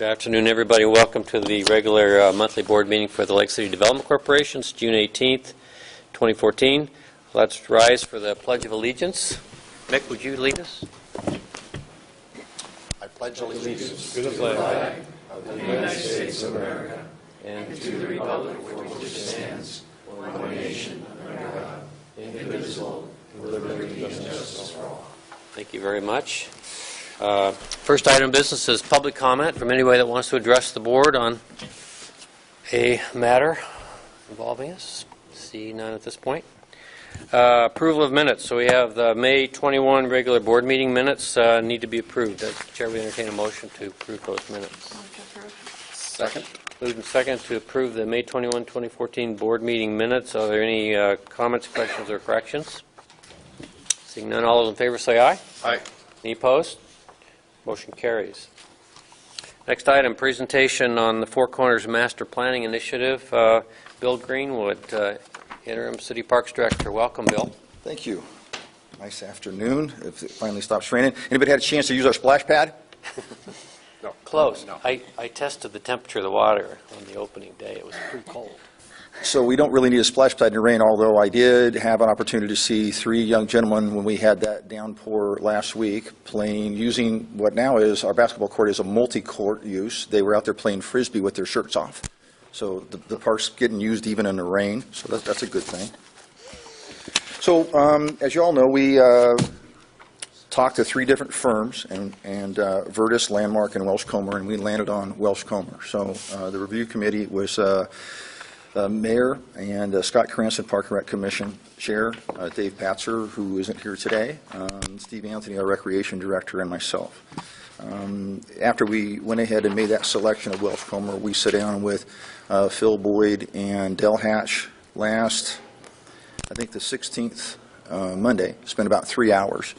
Good afternoon, everybody. Welcome to the regular monthly board meeting for the Lake City Development Corporation. It's June 18th, 2014. Let's rise for the Pledge of Allegiance. Mick, would you lead us? I pledge allegiance to the flag of the United States of America and to the republic for which it stands, one nation, under God, indivisible, with liberty and justice for all. Thank you very much. First item of business is public comment from anybody that wants to address the board on a matter involving us. See none at this point. Approval of minutes. So we have the May 21 regular board meeting minutes need to be approved. Chair, we entertain a motion to approve those minutes. Second. Moved and second to approve the May 21, 2014 board meeting minutes. Are there any comments, questions, or corrections? Seeing none, all those in favor say aye. Aye. Any opposed? Motion carries. Next item, presentation on the Four Corners Master Planning Initiative. Bill Greenwood, Interim City Parks Director. Welcome, Bill. Thank you. Nice afternoon. If it finally stops raining. Anybody had a chance to use our splash pad? No. Close. No. I tested the temperature of the water on the opening day. It was pretty cold. So we don't really need a splash pad in the rain, although I did have an opportunity to see three young gentlemen when we had that downpour last week playing, using what now is our basketball court is a multi-court use. They were out there playing Frisbee with their shirts off. So the park's getting used even in the rain, so that's a good thing. So as you all know, we talked to three different firms, and Vertus, Landmark, and Welsh Comer, and we landed on Welsh Comer. So the review committee was Mayor and Scott Cranston, Park and Rec Commission Chair, Dave Patzer, who isn't here today, Steve Anthony, our Recreation Director, and myself. After we went ahead and made that selection of Welsh Comer, we sat down with Phil Boyd and Del Hatch last, I think the 16th Monday, spent about 3 hours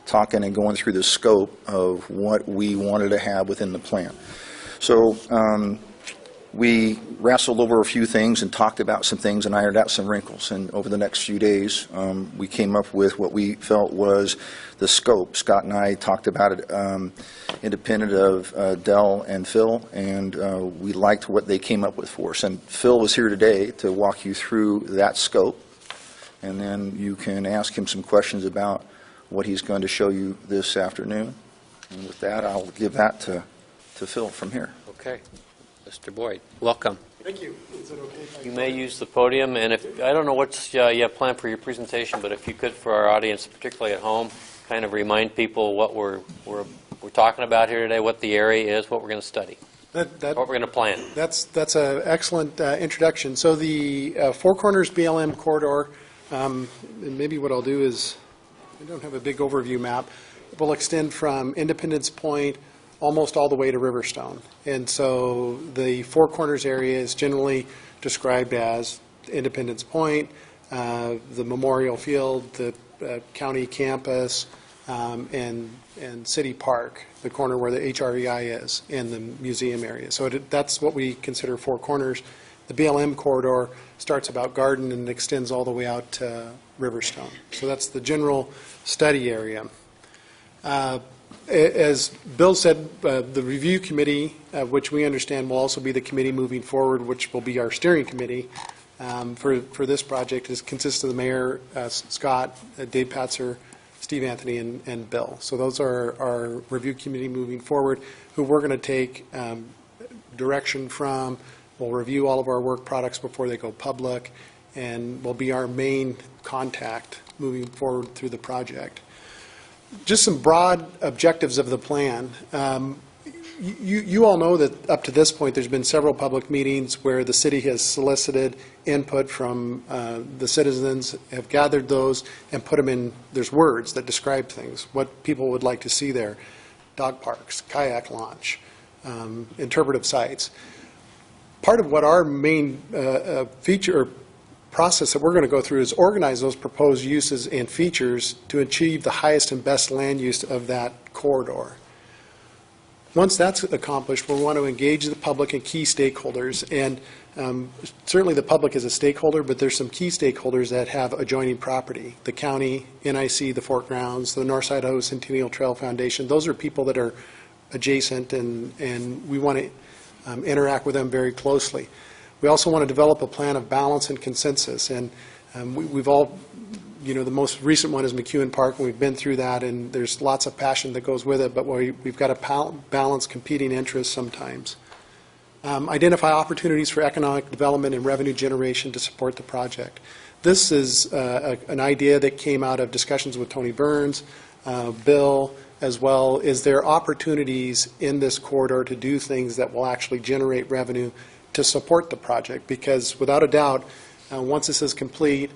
talking and going through the scope of what we wanted to have within the plan. So we wrestled over a few things and talked about some things and ironed out some wrinkles. And over the next few days, we came up with what we felt was the scope. Scott and I talked about it independent of Del and Phil, and we liked what they came up with for us. And Phil was here today to walk you through that scope, and then you can ask him some questions about what he's going to show you this afternoon. And with that, I'll give that to Phil from here. Okay. Mr. Boyd, welcome. Thank you. Is it okay? You may use the podium, and if I don't know what you have planned for your presentation, but if you could, for our audience, particularly at home, kind of remind people what we're talking about here today, what the area is, what we're going to study, what we're going to plan. That's an excellent introduction. So the Four Corners BLM corridor, and maybe what I'll do is, I don't have a big overview map, will extend from Independence Point almost all the way to Riverstone. And so the Four Corners area is generally described as Independence Point, the Memorial Field, the county campus, and City Park, the corner where the HREI is, and the museum area. So that's what we consider Four Corners. The BLM corridor starts about Garden and extends all the way out to Riverstone. So that's the general study area. As Bill said, the review committee, which we understand will also be the committee moving forward, which will be our steering committee for this project, consists of the mayor, Scott, Dave Patzer, Steve Anthony, and Bill. So those are our review committee moving forward, who we're going to take direction from. We'll review all of our work products before they go public, and will be our main contact moving forward through the project. Just some broad objectives of the plan. You all know that up to this point there's been several public meetings where the city has solicited input from the citizens, have gathered those and put them in, there's words that describe things, what people would like to see there. Dog parks, kayak launch, interpretive sites. Part of what our main feature process that we're going to go through is organize those proposed uses and features to achieve the highest and best land use of that corridor. Once that's accomplished, we want to engage the public and key stakeholders, and certainly the public is a stakeholder, but there's some key stakeholders that have adjoining property. The county, NIC, the Fort Grounds, the Northside Idaho Centennial Trail Foundation, those are people that are adjacent, and we want to interact with them very closely. We also want to develop a plan of balance and consensus, and we've all, the most recent one is McEwen Park, and we've been through that, and there's lots of passion that goes with it, but we've got to balance competing interests sometimes. Identify opportunities for economic development and revenue generation to support the project. This is an idea that came out of discussions with Tony Burns, Bill, as well. Is there opportunities in this corridor to do things that will actually generate revenue to support the project? Because without a doubt, once this is complete,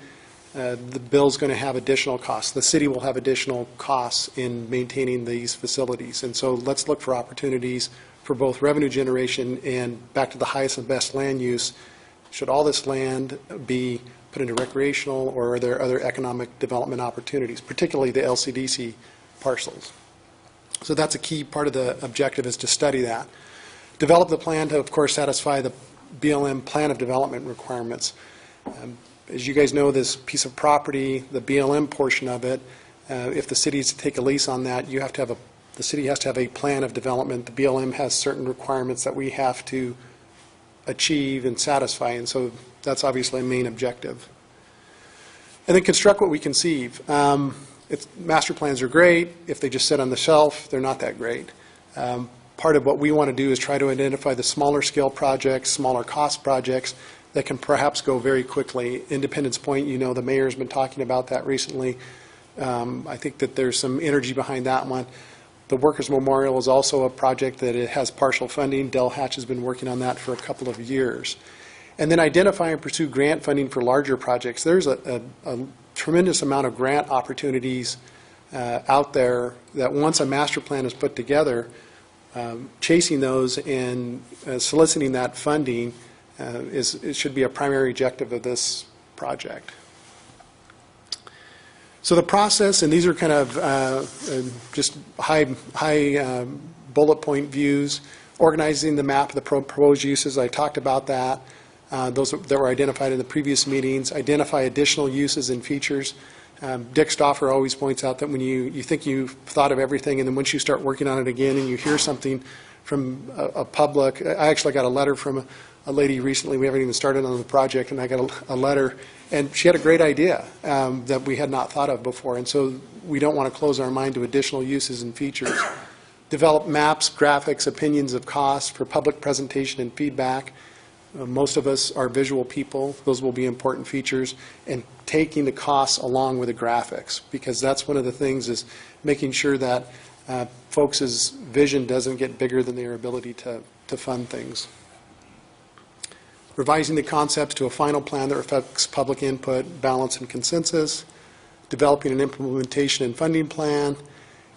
the bill's going to have additional costs. The city will have additional costs in maintaining these facilities. And so let's look for opportunities for both revenue generation and back to the highest and best land use. Should all this land be put into recreational, or are there other economic development opportunities, particularly the Lcdc parcels? So that's a key part of the objective, is to study that. Develop the plan to, of course, satisfy the BLM plan of development requirements. As you guys know, this piece of property, the BLM portion of it, if the city is to take a lease on that, the city has to have a plan of development. The BLM has certain requirements that we have to achieve and satisfy, and so that's obviously a main objective. And then construct what we conceive. Master plans are great. If they just sit on the shelf, they're not that great. Part of what we want to do is try to identify the smaller scale projects, smaller cost projects that can perhaps go very quickly. Independence Point, the mayor's been talking about that recently. I think that there's some energy behind that one. The Workers' Memorial is also a project that it has partial funding. Del Hatch has been working on that for a couple of years. And then identify and pursue grant funding for larger projects. There's a tremendous amount of grant opportunities out there that once a master plan is put together, chasing those and soliciting that funding it should be a primary objective of this project. So the process, and these are kind of just high bullet point views, organizing the map of the proposed uses. I talked about that. Those that were identified in the previous meetings. Identify additional uses and features. Dick Stauffer always points out that when you think you've thought of everything, and then once you start working on it again and you hear something from a public, I actually got a letter from a lady recently. We haven't even started on the project, and I got a letter, and she had a great idea that we had not thought of before, and so we don't want to close our mind to additional uses and features. Develop maps, graphics, opinions of cost for public presentation and feedback. Most of us are visual people. Those will be important features, and taking the costs along with the graphics, because that's one of the things, is making sure that folks' vision doesn't get bigger than their ability to fund things. Revising the concepts to a final plan that reflects public input, balance, and consensus. Developing an implementation and funding plan.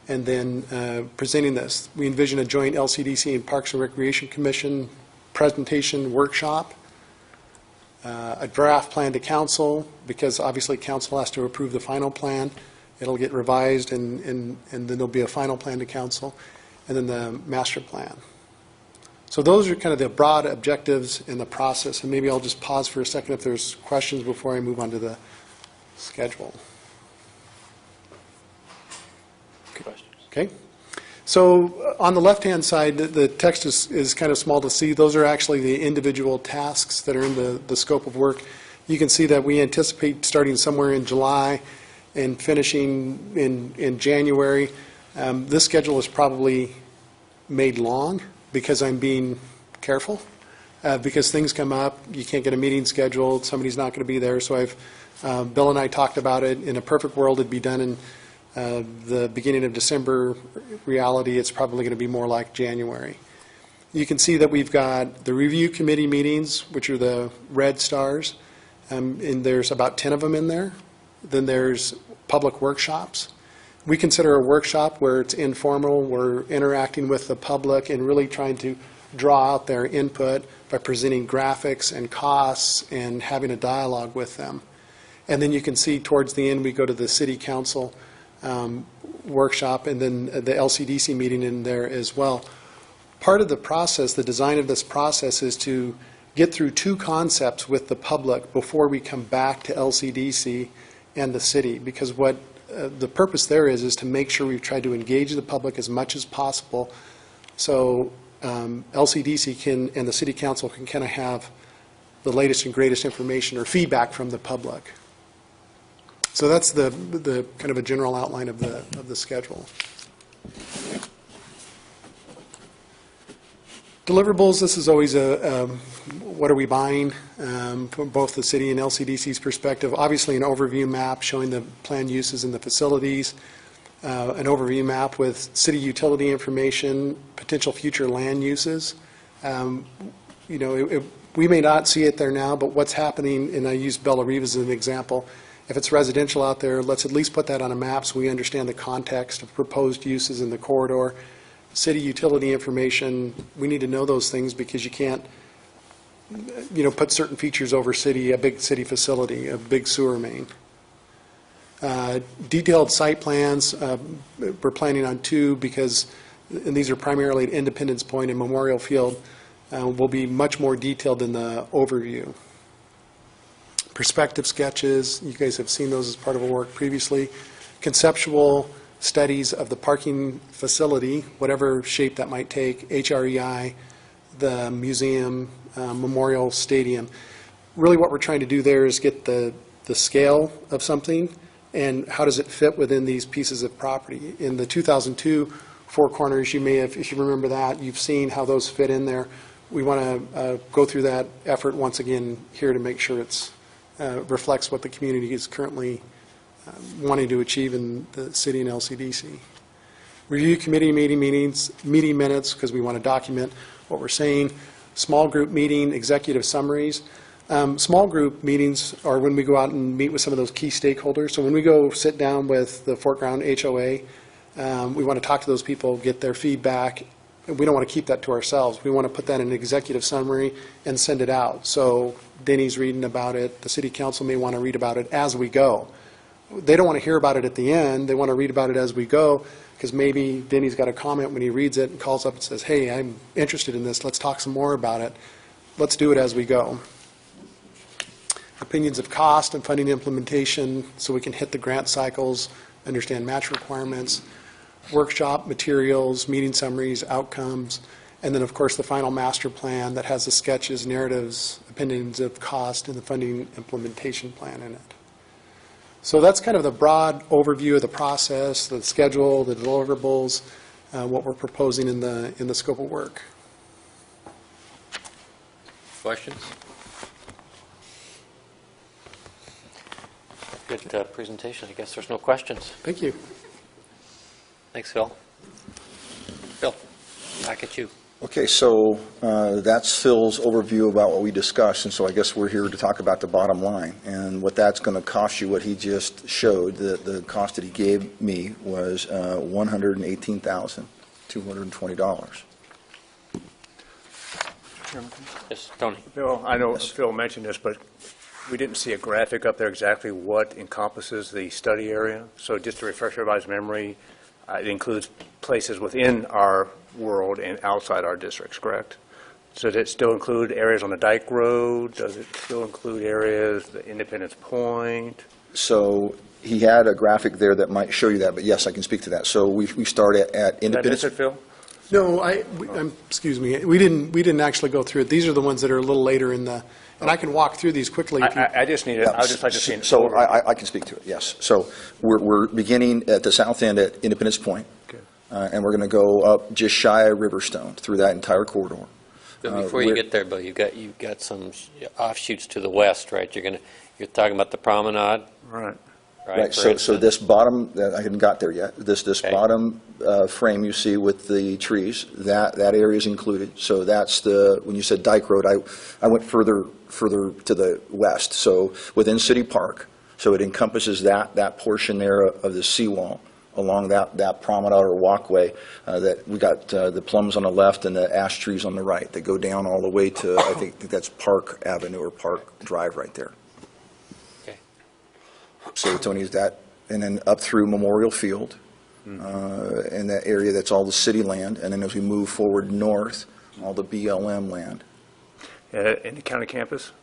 And then presenting this. We envision a joint LCDC and Parks and Recreation Commission presentation workshop. A draft plan to council, because obviously council has to approve the final plan. It'll get revised, and then there'll be a final plan to council. And then the master plan. So those are kind of the broad objectives in the process, and maybe I'll just pause for a second if there's questions before I move on to the schedule. Okay. So on the left-hand side, the text is kind of small to see. Those are actually the individual tasks that are in the scope of work. You can see that we anticipate starting somewhere in July and finishing in January. This schedule is probably made long, because I'm being careful, because things come up, you can't get a meeting scheduled, somebody's not going to be there. So Bill and I talked about it. In a perfect world, it'd be done in the beginning of December. Reality, it's probably going to be more like January. You can see that we've got the review committee meetings, which are the red stars, and there's about 10 of them in there. Then there's public workshops. We consider a workshop where it's informal, we're interacting with the public and really trying to draw out their input by presenting graphics and costs and having a dialogue with them. And then you can see towards the end we go to the city council workshop, and then the LCDC meeting in there as well. Part of the process, the design of this process, is to get through two concepts with the public before we come back to LCDC and the city, because the purpose there is to make sure we've tried to engage the public as much as possible So LCDC can, and the city council can kind of have the latest and greatest information or feedback from the public. So that's the kind of a general outline of the schedule. Deliverables, this is always what are we buying from both the city and LCDC's perspective. Obviously, an overview map showing the planned uses in the facilities, an overview map with city utility information, potential future land uses. We may not see it there now, but what's happening, and I use Bella Riva as an example, if it's residential out there, let's at least put that on a map so we understand the context of proposed uses in the corridor. City utility information, we need to know those things because you can't, put certain features over a big city facility, a big sewer main. Detailed site plans, we're planning on 2 because, and these are primarily at Independence Point and Memorial Field, will be much more detailed in the overview. Perspective sketches, you guys have seen those as part of our work previously. Conceptual studies of the parking facility, whatever shape that might take, HREI, the museum, Memorial Stadium. Really what we're trying to do there is get the scale of something and how does it fit within these pieces of property. In the 2002 Four Corners, you may have, if you remember that, you've seen how those fit in there. We want to go through that effort once again here to make sure it's reflects what the community is currently wanting to achieve in the city and LCDC. Review committee meeting minutes, because we want to document what we're saying. Small group meeting, executive summaries. Small group meetings are when we go out and meet with some of those key stakeholders. So when we go sit down with the Fort Ground HOA, we want to talk to those people, get their feedback. We don't want to keep that to ourselves. We want to put that in an executive summary and send it out. So Denny's reading about it. The city council may want to read about it as we go. They don't want to hear about it at the end. They want to read about it as we go because maybe Denny's got a comment when he reads it and calls up and says, hey, I'm interested in this. Let's talk some more about it. Let's do it as we go. Opinions of cost and funding implementation so we can hit the grant cycles, understand match requirements, workshop materials, meeting summaries, outcomes, and then, of course, the final master plan that has the sketches, narratives, opinions of cost, and the funding implementation plan in it. So that's kind of the broad overview of the process, the schedule, the deliverables, what we're proposing in the scope of work. Questions? Good presentation. I guess there's no questions. Thank you. Thanks, Phil. Phil, back at you. Okay, so that's Phil's overview about what we discussed, and so I guess we're here to talk about the bottom line. And what that's going to cost you, what he just showed, the cost that he gave me was $118,220. Yes, Tony. Bill, I know Phil mentioned this, but we didn't see a graphic up there exactly what encompasses the study area. So just to refresh everybody's memory, it includes places within our world and outside our districts, correct? So does it still include areas on the Dyke Road? Does it still include areas, the Independence Point? So he had a graphic there that might show you that, but yes, I can speak to that. So we start at Independence. Did I miss it, Phil? No, excuse me. We didn't actually go through it. These are the ones that are a little later in the, and I can walk through these quickly. I just need it. I would just like to see it. So I can speak to it, yes. So we're beginning at the south end at Independence Point, Okay. and we're going to go up just shy of Riverstone through that entire corridor. But before you get there, Bill, you've got some offshoots to the west, right? You're talking about the promenade, Right. Right, for so this bottom, I haven't got there yet, this Okay. bottom frame you see with the trees, that area is included. So that's when you said Dyke Road, I went further to the west, so within City Park. So it encompasses that portion there of the seawall along that promenade or walkway that we got the plums on the left and the ash trees on the right that go down all the way to, I think that's Park Avenue or Park Drive right there. So Tony, is that, and then up through Memorial Field, in that area, that's all the city land, and then as we move forward north, all the BLM land. In the county campus?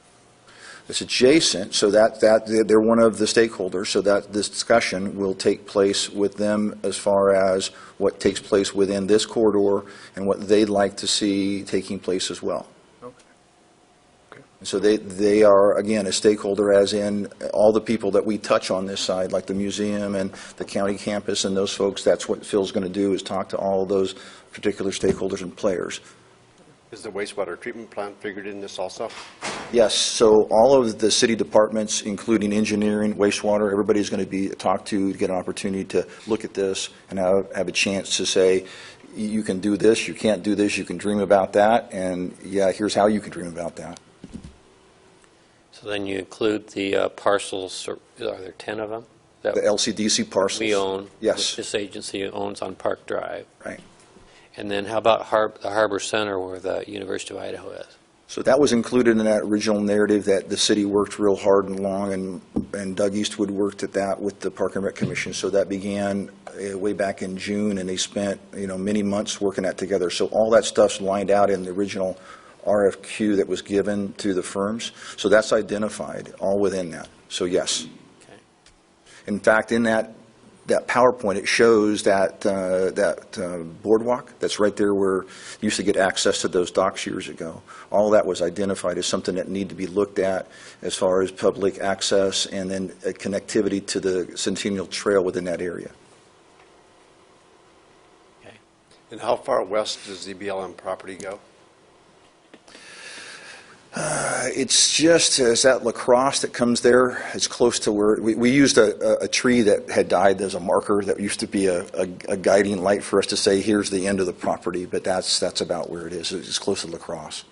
It's adjacent, so that they're one of the stakeholders, so that this discussion will take place with them as far as what takes place within this corridor and what they'd like to see taking place as well. So they are, again, a stakeholder, as in all the people that we touch on this side, like the museum and the county campus and those folks. That's what Phil's going to do, is talk to all of those particular stakeholders and players. Is the wastewater treatment plant figured in this also? Yes, so all of the city departments, including engineering, wastewater, everybody's going to be talked to get an opportunity to look at this and have a chance to say, you can do this, you can't do this, you can dream about that, and yeah, here's how you can dream about that. So then you include the parcels, are there 10 of them? That The LCDC parcels. we own? Yes. This agency owns on Park Drive. Right. And then how about the Harbor Center where the University of Idaho is? So that was included in that original narrative that the city worked real hard and long, and Doug Eastwood worked at that with the Park and Rec Commission. So that began way back in June, and they spent, many months working that together. So all that stuff's lined out in the original RFQ that was given to the firms. So that's identified all within that. So yes. Okay. In fact, in that PowerPoint, it shows that boardwalk that's right there where you used to get access to those docks years ago. All that was identified as something that needed to be looked at as far as public access and then connectivity to the Centennial Trail within that area. Okay. And how far west does the BLM property go? It's just, is that lacrosse that comes there? It's close to where, we used a tree that had died as a marker that used to be a guiding light for us to say, here's the end of the property, but that's about where it is. It's close to lacrosse.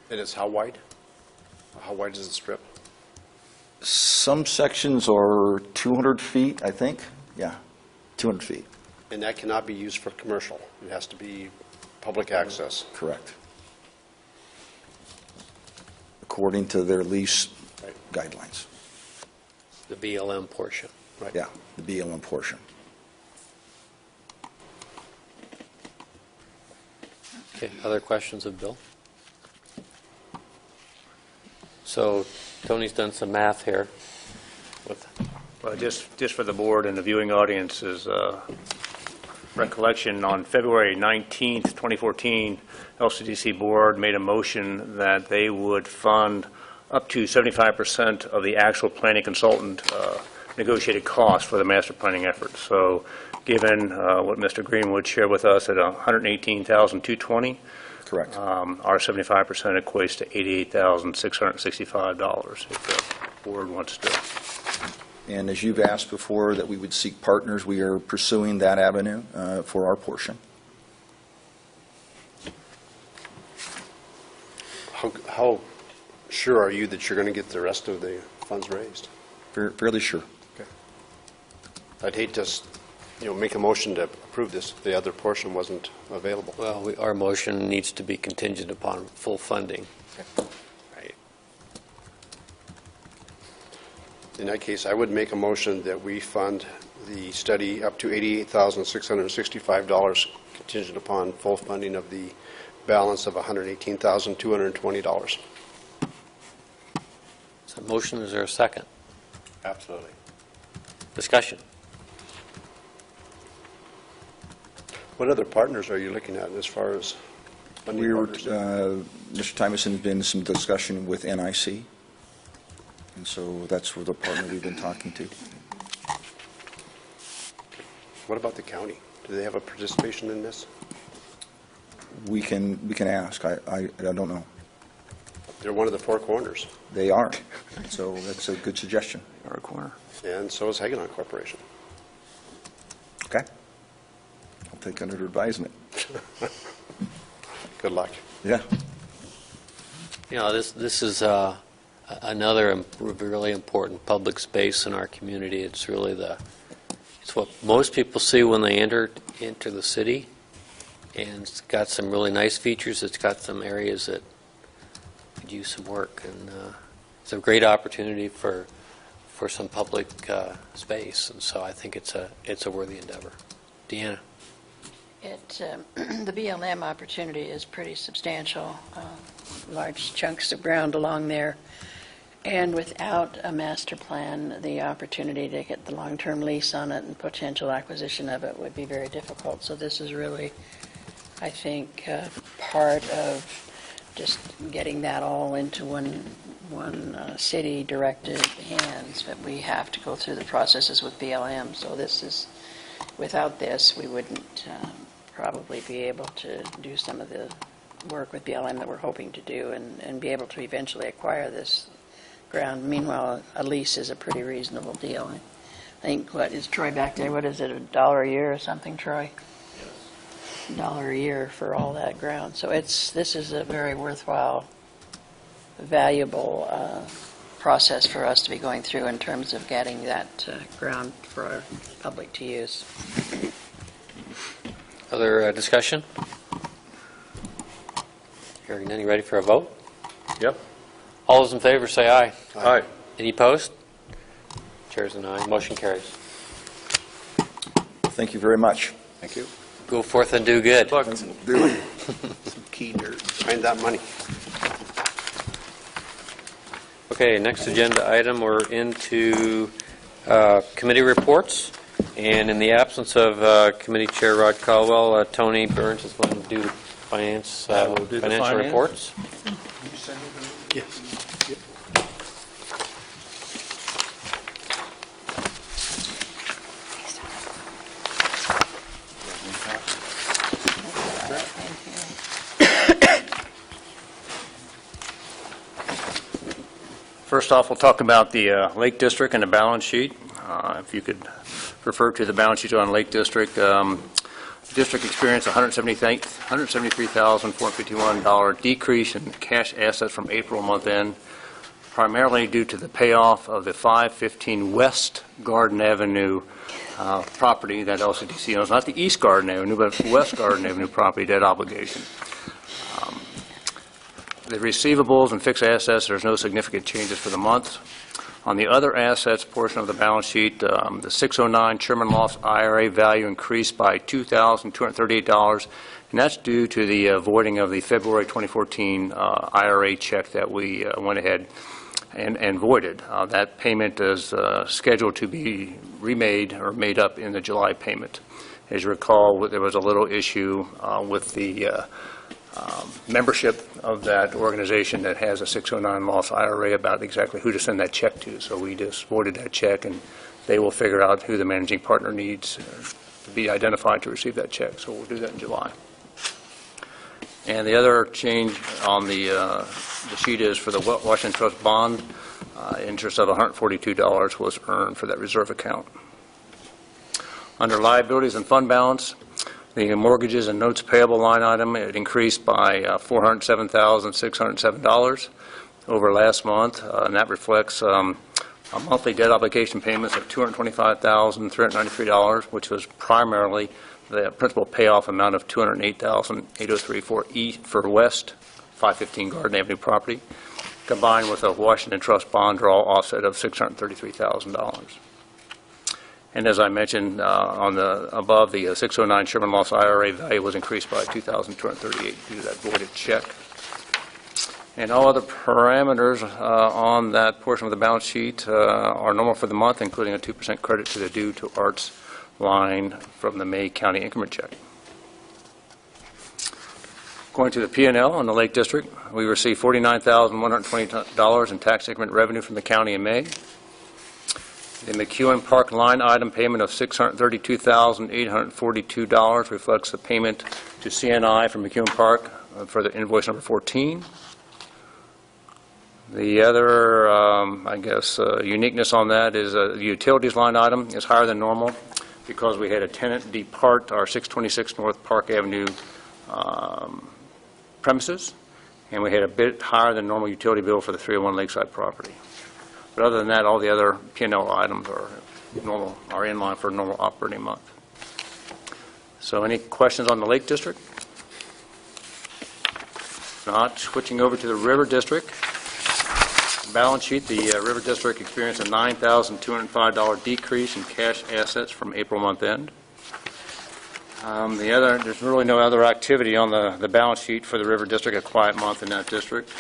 And it's how wide? How wide is the strip? Some sections are 200 feet, I think. Yeah, 200 feet. And that cannot be used for commercial. It has to be public access. Correct. According to their lease Right. guidelines. The BLM portion. Right. Yeah, the BLM portion. Okay, other questions of Bill? So Tony's done some math here with Well, just for the board and the viewing audience's recollection, on February 19th, 2014, LCDC board made a motion that they would fund up to 75% of the actual planning consultant negotiated cost for the master planning effort. So given what Mr. Greenwood shared with us at $118,220, Correct. our 75% equates to $88,665 if the board wants to. And as you've asked before that we would seek partners, we are pursuing that avenue for our portion. How sure are you that you're going to get the rest of the funds raised? Fairly sure. I'd hate to, make a motion to approve this if the other portion wasn't available. Well, our motion needs to be contingent upon full funding. Right. In that case, I would make a motion that we fund the study up to $88,665 contingent upon full funding of the balance of $118,220. So motion, is there a second? Absolutely. Discussion. What other partners are you looking at as far as funding We were, partners? Mr. Tymason has been in some discussion with NIC, and so that's where the partner we've been talking to. What about the county? Do they have a participation in this? We can ask. I don't know. They're one of the four corners, They are, so that's a good suggestion. Our corner. and so is Hagenon Corporation. Okay. I'll take under advisement. Good luck. Yeah. This is another really important public space in our community. It's really it's what most people see when they enter the city, and it's got some really nice features. It's got some areas that could use some work, and it's a great opportunity for some public space, and so I think it's a worthy endeavor. Deanna? The BLM opportunity is pretty substantial, large chunks of ground along there. And without a master plan, the opportunity to get the long-term lease on it and potential acquisition of it would be very difficult. So this is really, I think, part of just getting that all into one city-directed hands. But we have to go through the processes with BLM. So this is, without this, we wouldn't probably be able to do some of the work with BLM that we're hoping to do and be able to eventually acquire this ground. Meanwhile, a lease is a pretty reasonable deal. I think, what is Troy back there? What is it, $1 a year or something, Troy? Yes. $1 a year for all that ground. So this is a very worthwhile, valuable process for us to be going through in terms of getting that ground for our public to use. Other discussion? Hearing none, you ready for a vote? Yep. All those in favor say aye. Aye. Any opposed? Chair's an aye. Motion carries. Thank you very much. Thank you. Go forth and do good. Key dirt. Find that money. Okay, next agenda item, we're into committee reports. And in the absence of Committee Chair Rod Caldwell, Tony Burns is going to do the financial reports. Yes. Yep. First off, we'll talk about the Lake District and the balance sheet. If you could refer to the balance sheet on Lake District. District experienced $173,451 decrease in cash assets from April month end, primarily due to the payoff of the 515 West Garden Avenue property that Lcdc owns, not the East Garden Avenue, but West Garden Avenue property debt obligation. The receivables and fixed assets, there's no significant changes for the month. On the other assets portion of the balance sheet, the 609 Sherman Lofts IRA value increased by $2,238, and that's due to the voiding of the February 2014 IRA check that we went ahead and voided. That payment is scheduled to be remade or made up in the July payment. As you recall, there was a little issue with the membership of that organization that has a 609 Lofts IRA about exactly who to send that check to. So we just voided that check, and they will figure out who the managing partner needs to be identified to receive that check. So we'll do that in July. And the other change on the sheet is for the Washington Trust bond. Interest of $142 was earned for that reserve account. Under liabilities and fund balance, the mortgages and notes payable line item, it increased by $407,607 over last month, and that reflects a monthly debt obligation payments of $225,393, which was primarily the principal payoff amount of $208,803 for West 515 Garden Avenue property, combined with a Washington Trust bond draw offset of $633,000. And as I mentioned above, the 609 Sherman Lofts IRA value was increased by $2,238 due to that voided check. And all other parameters on that portion of the balance sheet are normal for the month, including a 2% credit to the due to arts line from the May County increment check. Going to the P&L on the Lake District, we received $49,120 in tax increment revenue from the county in May. The McEwen Park line item payment of $632,842 reflects the payment to CNI from McEwen Park for the invoice number 14. The other, uniqueness on that is the utilities line item is higher than normal because we had a tenant depart our 626 North Park Avenue premises, and we had a bit higher than normal utility bill for the 301 Lakeside property. But other than that, all the other P&L items are normal, are in line for a normal operating month. So any questions on the Lake District? If not, switching over to the River District. Balance sheet, the River District experienced a $9,205 decrease in cash assets from April month end. There's really no other activity on the balance sheet for the River District, a quiet month in that district.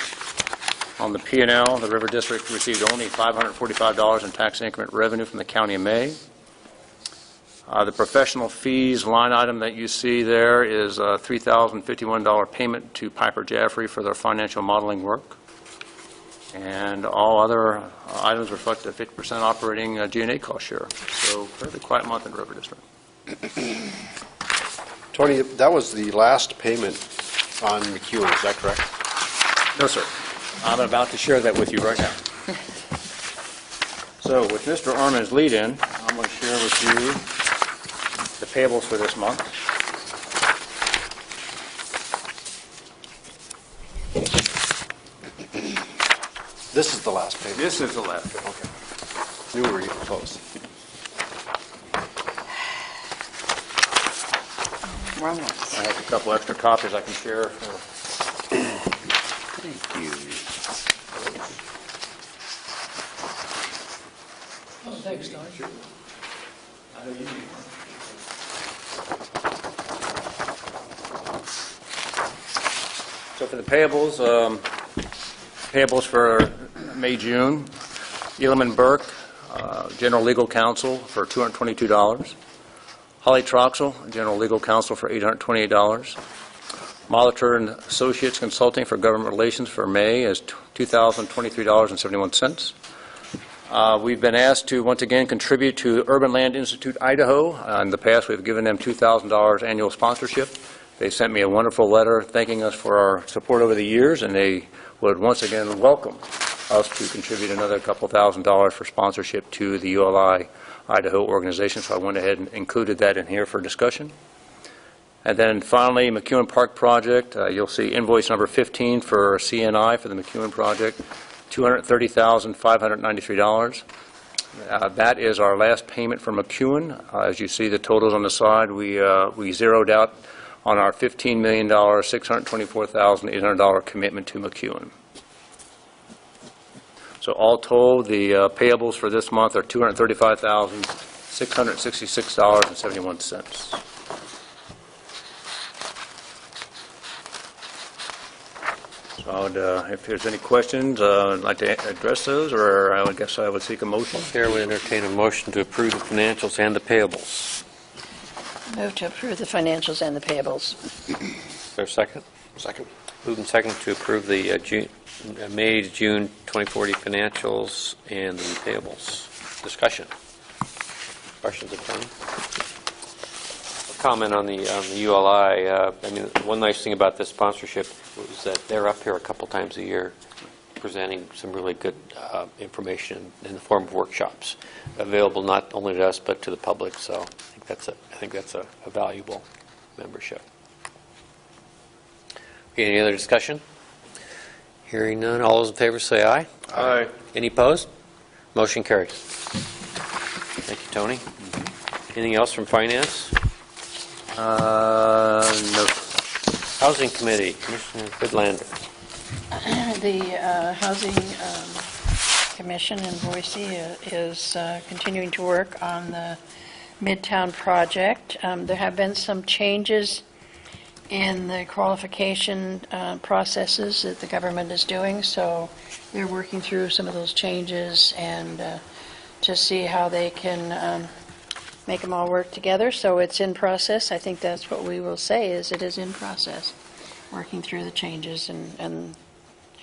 On the P&L, the River District received only $545 in tax increment revenue from the County of May. The professional fees line item that you see there is a $3,051 payment to Piper Jaffray for their financial modeling work. And all other items reflect a 50% operating G&A cost share. So fairly quiet month in the River District. Tony, that was the last payment on McEwen, is that correct? No, sir. I'm about to share that with you right now. So with Mr. Armin's lead-in, I'm going to share with you the payables for this month. This is the last payment. This is the last payment. Okay. Knew we were getting close. Wrong one. I have a couple extra copies I can share. Thank you. Thanks, Don. Sure. So for the payables, payables for May, June, Elam & Burke, General Legal Counsel for $222. Holly Troxel, General Legal Counsel for $828. Molitor and Associates Consulting for Government Relations for May is $2,023.71. We've been asked to once again contribute to Urban Land Institute Idaho. In the past, we've given them $2,000 annual sponsorship. They sent me a wonderful letter thanking us for our support over the years, and they would once again welcome us to contribute another couple $1,000s for sponsorship to the ULI Idaho organization, so I went ahead and included that in here for discussion. And then finally, McEwen Park Project, you'll see invoice number 15 for CNI for the McEwen project, $230,593. That is our last payment for McEwen. As you see the totals on the side, we zeroed out on our $15 million, $624,800 commitment to McEwen. So all told, the payables for this month are $235,666.71. So if there's any questions, I'd like to address those, or I guess I would seek a motion. Chair would entertain a motion to approve the financials and the payables. Move to approve the financials and the payables. Is there a second? Second. Moved and second to approve the May to June 2040 financials and the payables. Discussion. Questions of Tony? A comment on the ULI. I mean, one nice thing about this sponsorship was that they're up here a couple times a year presenting some really good information in the form of workshops, available not only to us but to the public. So I think that's a valuable membership. Okay, any other discussion? Hearing none, all those in favor say aye. Aye. Any opposed? Motion carries. Thank you, Tony. Anything else from Finance? No. Housing Committee, Commissioner Goodlander. The Housing Commission in Boise is continuing to work on the Midtown project. There have been some changes in the qualification processes that the government is doing, so they're working through some of those changes and to see how they can make them all work together. So it's in process. I think that's what we will say, is it is in process, working through the changes and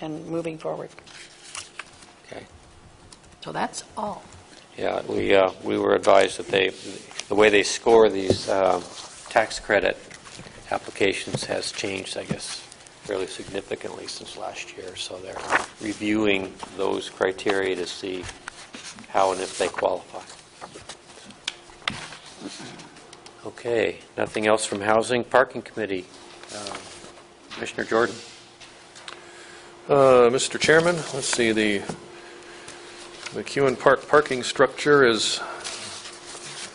moving forward. Okay. So that's all. Yeah, we were advised that the way they score these tax credit applications has changed, I guess, fairly significantly since last year. So they're reviewing those criteria to see how and if they qualify. Okay, nothing else from Housing. Parking Committee, Commissioner Jordan. Mr. Chairman, let's see, the McEwen Park parking structure is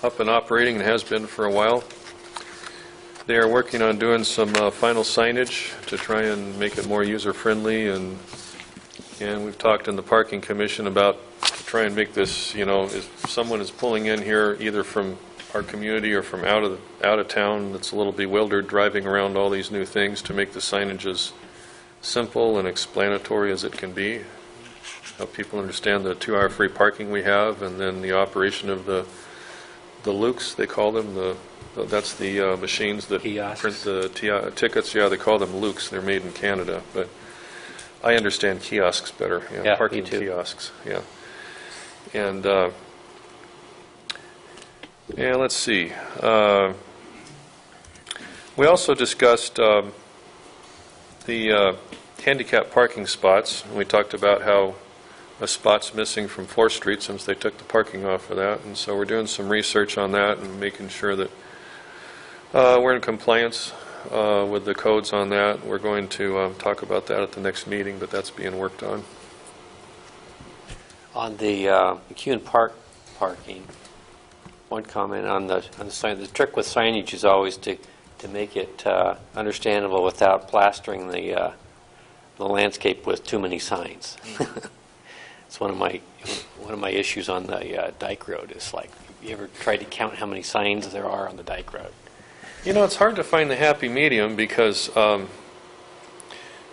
up and operating and has been for a while. They are working on doing some final signage to try and make it more user-friendly, and we've talked in the Parking Commission about to try and make this, if someone is pulling in here either from our community or from out of town that's a little bewildered driving around all these new things, to make the signage as simple and explanatory as it can be. Help people understand the 2-hour free parking we have, and then the operation of the Lukes, they call them. That's the machines that Kiosks. print the tickets. Yeah, they call them Lukes. They're made in Canada, but I understand kiosks better. Yeah, parking me too. kiosks. Yeah, and let's see. We also discussed the handicap parking spots. We talked about how a spot's missing from 4th Street since they took the parking off of that, and so we're doing some research on that and making sure that we're in compliance with the codes on that. We're going to talk about that at the next meeting, but that's being worked on. On the McEwen Park parking, one comment on the sign. The trick with signage is always to make it understandable without plastering the landscape with too many signs. It's one of my issues on the Dyke Road. Is like, you ever tried to count how many signs there are on the Dyke Road? You know, it's hard to find the happy medium because,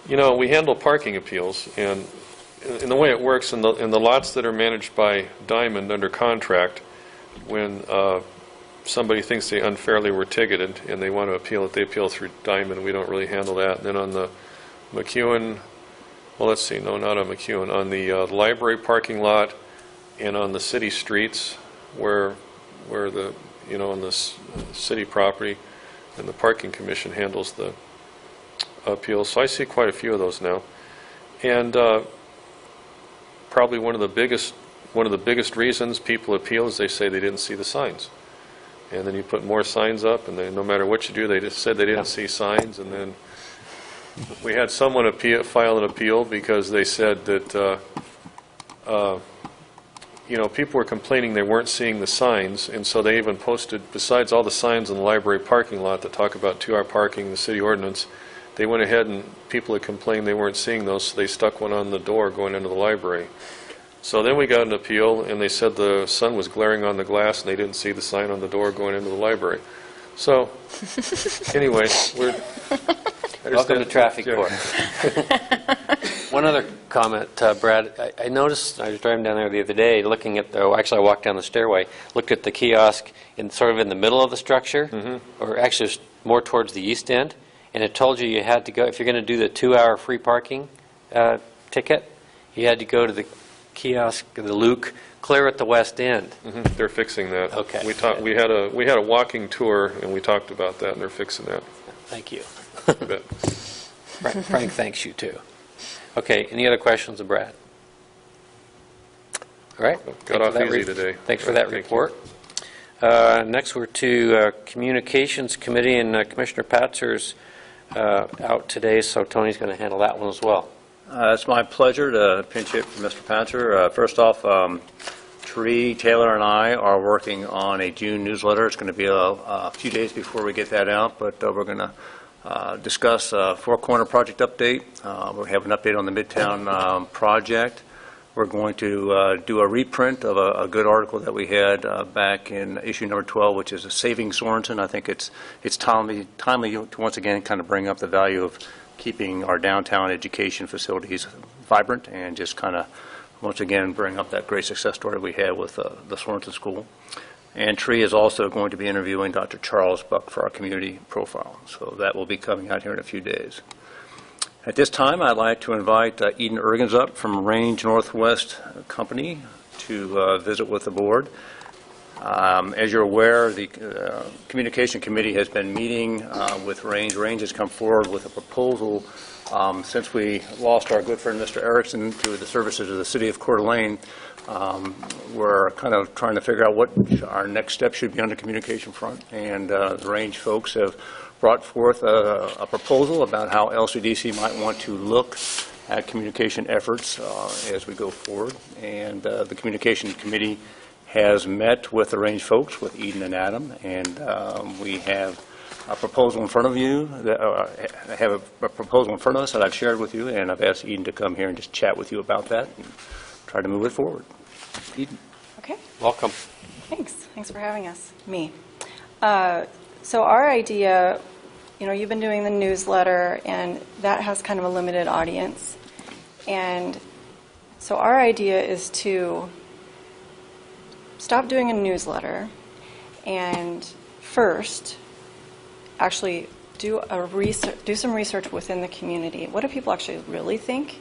we handle parking appeals, and in the way it works, in the lots that are managed by Diamond under contract, when somebody thinks they unfairly were ticketed and they want to appeal it, they appeal through Diamond. We don't really handle that. And then on the McEwen, well, let's see, no, not on McEwen, on the library parking lot and on the city streets where the, on the city property, and the parking commission handles the appeals. So I see quite a few of those now. And probably one of the biggest reasons people appeal is they say they didn't see the signs. And then you put more signs up, and no matter what you do, they just said they didn't see signs. And then we had someone file an appeal because they said that people were complaining they weren't seeing the signs, and so they even posted, besides all the signs in the library parking lot that talk about 2-hour parking, the city ordinance, they went ahead and people had complained they weren't seeing those, so they stuck one on the door going into the library. So then we got an appeal, and they said the sun was glaring on the glass, and they didn't see the sign on the door going into the library. So, anyway, Welcome to traffic court. One other comment, Brad. I noticed, I was driving down there the other day, looking at actually I walked down the stairway, looked at the kiosk in the middle of the structure, or actually it was more towards the east end, and it told you had to go, if you're going to do the 2-hour free parking ticket, you had to go to the kiosk, the Luke, clear at the west end. They're fixing that. Okay. We had a walking tour, and we talked about that, and they're fixing that. Thank you. You bet. Frank thanks you, too. Okay, any other questions of Brad? All right. Got off easy today. Thanks for that report. Next, we're to Communications Committee, and Commissioner Patzer's out today, so Tony's going to handle that one as well. It's my pleasure to pinch hit for Mr. Patzer. First off, Tree, Taylor, and I are working on a June newsletter. It's going to be a few days before we get that out, but we're going to discuss Four Corner project update. We have an update on the Midtown project. We're going to do a reprint of a good article that we had back in issue number 12, which is Saving Sorensen. I think it's timely to once again kind of bring up the value of keeping our downtown education facilities vibrant, and just kind of once again bring up that great success story we had with the Sorensen School. And Tree is also going to be interviewing Dr. Charles Buck for our community profile. So that will be coming out here in a few days. At this time, I'd like to invite Eden Ergens up from Range Northwest Company to visit with the board. As you're aware, the Communication Committee has been meeting with Range. Range has come forward with a proposal since we lost our good friend Mr. Erickson to the services of the City of Coeur d'Alene. We're kind of trying to figure out what our next step should be on the communication front, and the Range folks have brought forth a proposal about how Lcdc might want to look at communication efforts as we go forward. And the Communication Committee has met with the Range folks, with Eden and Adam, and we have a proposal in front of you. I have a proposal in front of us that I've shared with you, and I've asked Eden to come here and just chat with you about that and try to move it forward. Eden. Okay, Welcome. thanks. Thanks for having us. Me. So our idea, you've been doing the newsletter, and that has kind of a limited audience. And so our idea is to stop doing a newsletter and first actually do some research within the community. What do people actually really think?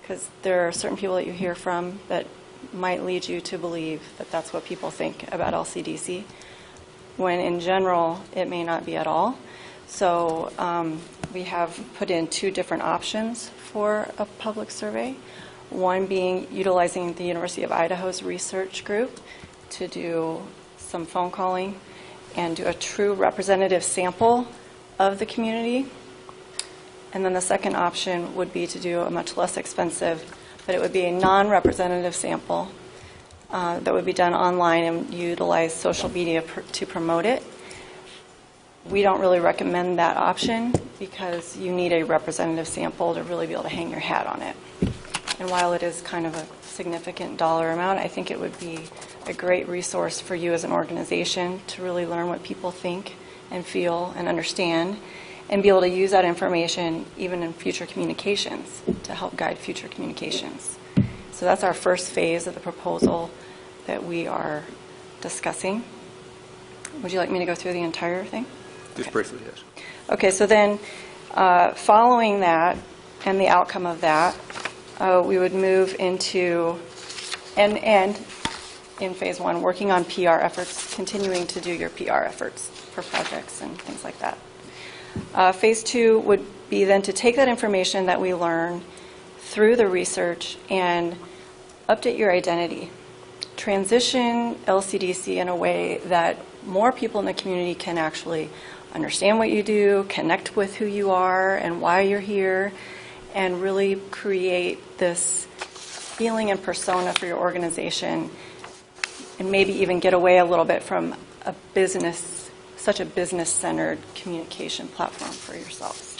Because there are certain people that you hear from that might lead you to believe that that's what people think about LCDC, when in general it may not be at all. So we have put in 2 different options for a public survey. One being utilizing the University of Idaho's research group to do some phone calling and do a true representative sample of the community. And then the second option would be to do a much less expensive, but it would be a non-representative sample that would be done online and utilize social media to promote it. We don't really recommend that option because you need a representative sample to really be able to hang your hat on it. And while it is kind of a significant dollar amount, I think it would be a great resource for you as an organization to really learn what people think and feel and understand, and be able to use that information even in future communications to help guide future communications. So that's our first phase of the proposal that we are discussing. Would you like me to go through the entire thing? Just briefly, yes. Okay, so then following that and the outcome of that, we would move into, and in phase 1, working on PR efforts, continuing to do your PR efforts for projects and things like that. Phase 2 would be then to take that information that we learn through the research and update your identity. Transition LCDC in a way that more people in the community can actually understand what you do, connect with who you are and why you're here, and really create this feeling and persona for your organization, and maybe even get away a little bit from such a business-centered communication platform for yourselves.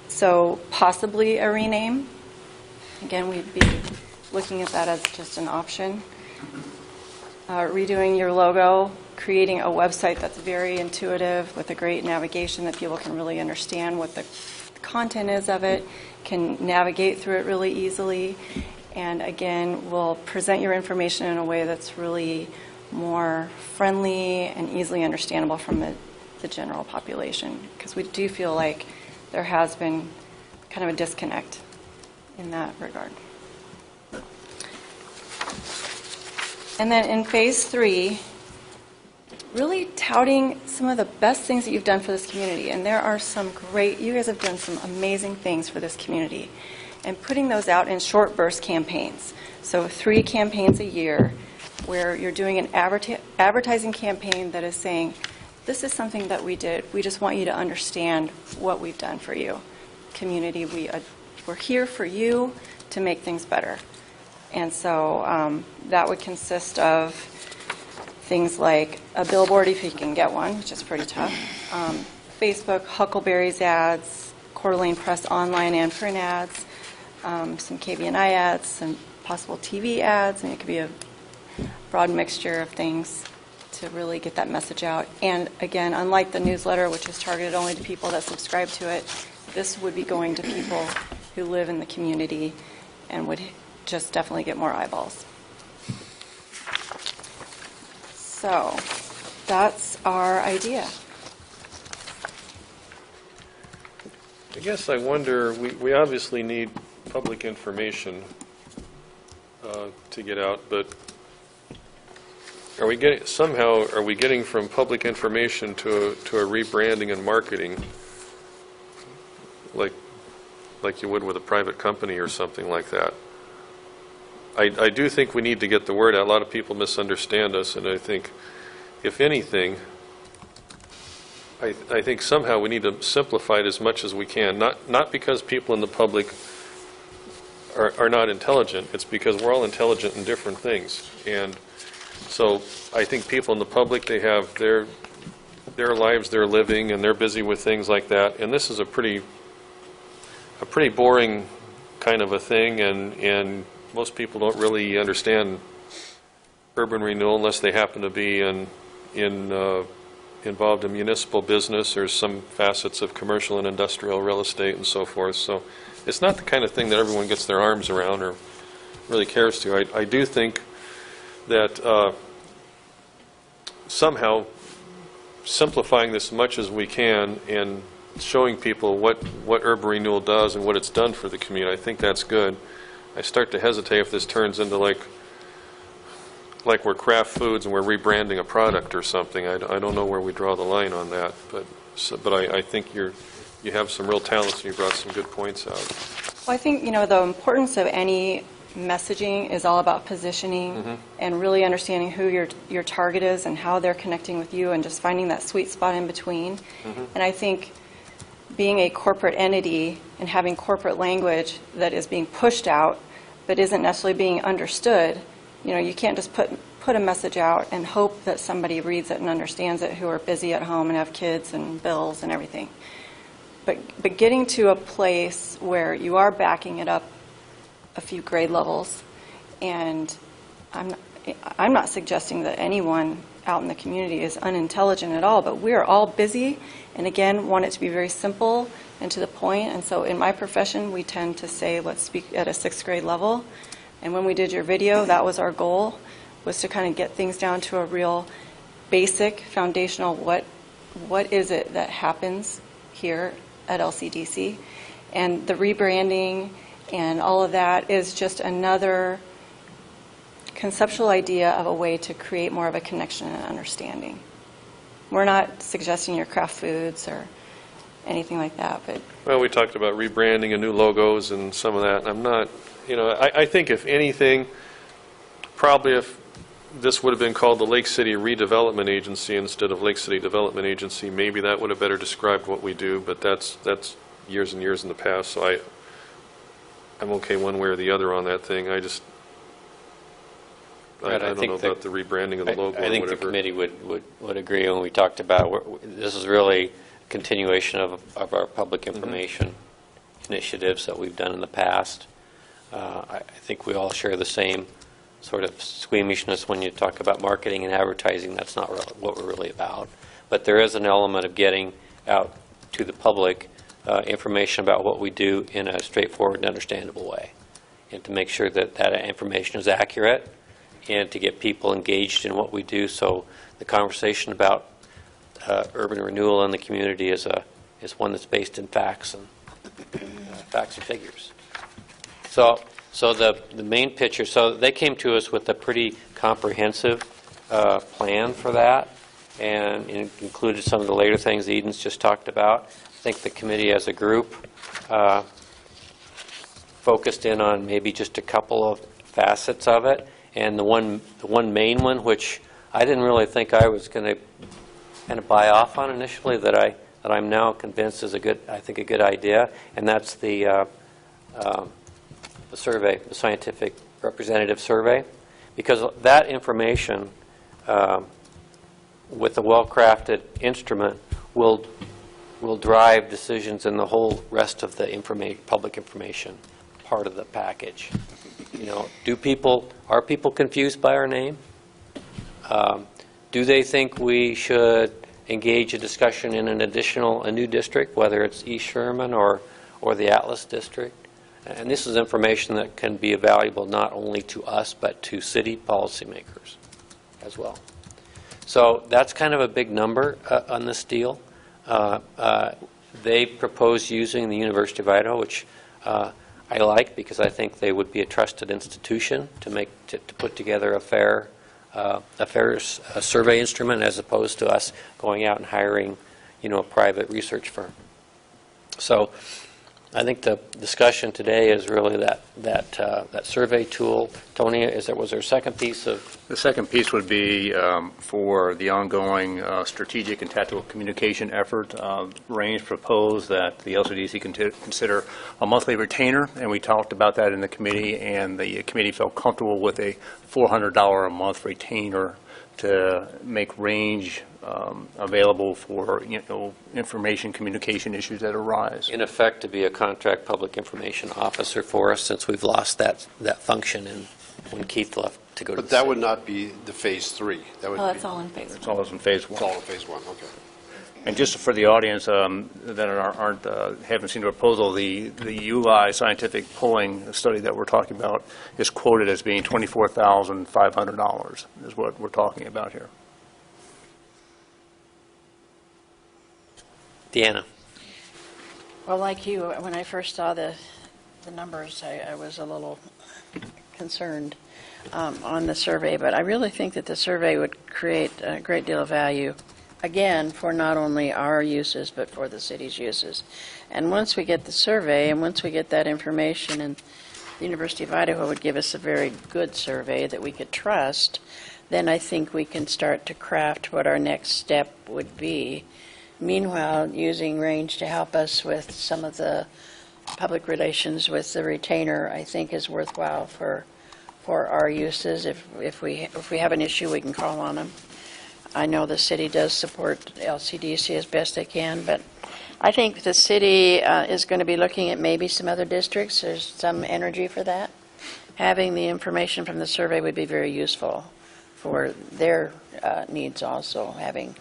So possibly a rename. Again, we'd be looking at that as just an option. Redoing your logo, creating a website that's very intuitive with a great navigation that people can really understand what the content is of it, can navigate through it really easily, and again, will present your information in a way that's really more friendly and easily understandable from the general population, because we do feel like there has been kind of a disconnect in that regard. And then in phase 3, really touting some of the best things that you've done for this community. And there are you guys have done some amazing things for this community. And putting those out in short burst campaigns. So 3 campaigns a year where you're doing an advertising campaign that is saying, this is something that we did. We just want you to understand what we've done for you. Community, we're here for you to make things better. And so that would consist of things like a billboard, if you can get one, which is pretty tough, Facebook, Huckleberries ads, Coeur d'Alene Press online and print ads, some KBNI ads, some possible TV ads, and it could be a broad mixture of things to really get that message out. And again, unlike the newsletter, which is targeted only to people that subscribe to it, this would be going to people who live in the community and would just definitely get more eyeballs. So that's our idea. I guess I wonder, we obviously need public information to get out, but are we getting from public information to a rebranding and marketing like you would with a private company or something like that? I do think we need to get the word out. A lot of people misunderstand us, and I think, if anything, I think somehow we need to simplify it as much as we can. Not because people in the public are not intelligent. It's because we're all intelligent in different things. And so I think people in the public, they have their lives they're living, and they're busy with things like that. And this is a pretty boring kind of a thing, and most people don't really understand urban renewal unless they happen to be in involved in municipal business. There's some facets of commercial and industrial real estate and so forth. So it's not the kind of thing that everyone gets their arms around or really cares to. I do think that somehow simplifying this as much as we can and showing people what urban renewal does and what it's done for the community, I think that's good. I start to hesitate if this turns into like we're Kraft Foods and we're rebranding a product or something. I don't know where we draw the line on that, but I think you have some real talents and you brought some good points out. Well, I think, the importance of any messaging is all about positioning and really understanding who your target is and how they're connecting with you and just finding that sweet spot in between. And I think being a corporate entity and having corporate language that is being pushed out but isn't necessarily being understood, you can't just put a message out and hope that somebody reads it and understands it who are busy at home and have kids and bills and everything. But getting to a place where you are backing it up a few grade levels, and I'm not suggesting that anyone out in the community is unintelligent at all, but we are all busy and again want it to be very simple and to the point. And so in my profession we tend to say let's speak at a 6th grade level, and when we did your video that was our goal, was to kind of get things down to a real basic foundational what is it that happens here at Lcdc. And the rebranding and all of that is just another conceptual idea of a way to create more of a connection and understanding. We're not suggesting your Kraft Foods or anything like that, but Well, we talked about rebranding and new logos and some of that. I'm not, I think if anything, probably if this would have been called the Lake City Redevelopment Agency instead of Lake City Development Agency, maybe that would have better described what we do, but that's years and years in the past, so I'm okay one way or the other on that thing. I don't know about the rebranding of the logo or whatever. I think the committee would agree when we talked about this is really a continuation of our public information initiatives that we've done in the past. I think we all share the same sort of squeamishness when you talk about marketing and advertising. That's not what we're really about. But there is an element of getting out to the public information about what we do in a straightforward and understandable way, and to make sure that that information is accurate and to get people engaged in what we do. So the conversation about urban renewal in the community is one that's based in facts and figures. So the main picture, so they came to us with a pretty comprehensive plan for that, and it included some of the later things Eden's just talked about. I think the committee as a group focused in on maybe just a couple of facets of it, and the one main one, which I didn't really think I was going to kind of buy off on initially, that I'm now convinced is a good idea, and that's the survey, the scientific representative survey, because that information with a well-crafted instrument will drive decisions in the whole rest of the public information part of the package. Are people confused by our name? Do they think we should engage a discussion in a new district, whether it's East Sherman or the Atlas district? And this is information that can be valuable not only to us but to city policymakers as well. So that's kind of a big number on this deal. They propose using the University of Idaho, which I like because I think they would be a trusted institution to put together a fair survey instrument, as opposed to us going out and hiring, a private research firm. So I think the discussion today is really that survey tool. Tony, was there a second piece of? The second piece would be for the ongoing strategic and tactical communication effort. Range proposed that the LCDC consider a monthly retainer, and we talked about that in the committee, and the committee felt comfortable with a $400 a month retainer to make Range available for information communication issues that arise. In effect, to be a contract public information officer for us, since we've lost that function when Keith left to go to the But that city. would not be the Phase 3. That would Oh, be, that's all in phase It's one. all in Phase 1. it's all in Phase 1, okay. And just for the audience that haven't seen the proposal, the UI scientific polling study that we're talking about is quoted as being $24,500 is what we're talking about here. Deanna? Well, like you, when I first saw the numbers, I was a little concerned on the survey, but I really think that the survey would create a great deal of value, again, for not only our uses, but for the city's uses. And once we get the survey, and once we get that information, and the University of Idaho would give us a very good survey that we could trust, then I think we can start to craft what our next step would be. Meanwhile, using Range to help us with some of the public relations with the retainer, I think is worthwhile for our uses. If we have an issue, we can call on them. I know the city does support Lcdc as best they can, but I think the city is going to be looking at maybe some other districts. There's some energy for that. Having the information from the survey would be very useful for their needs also. Having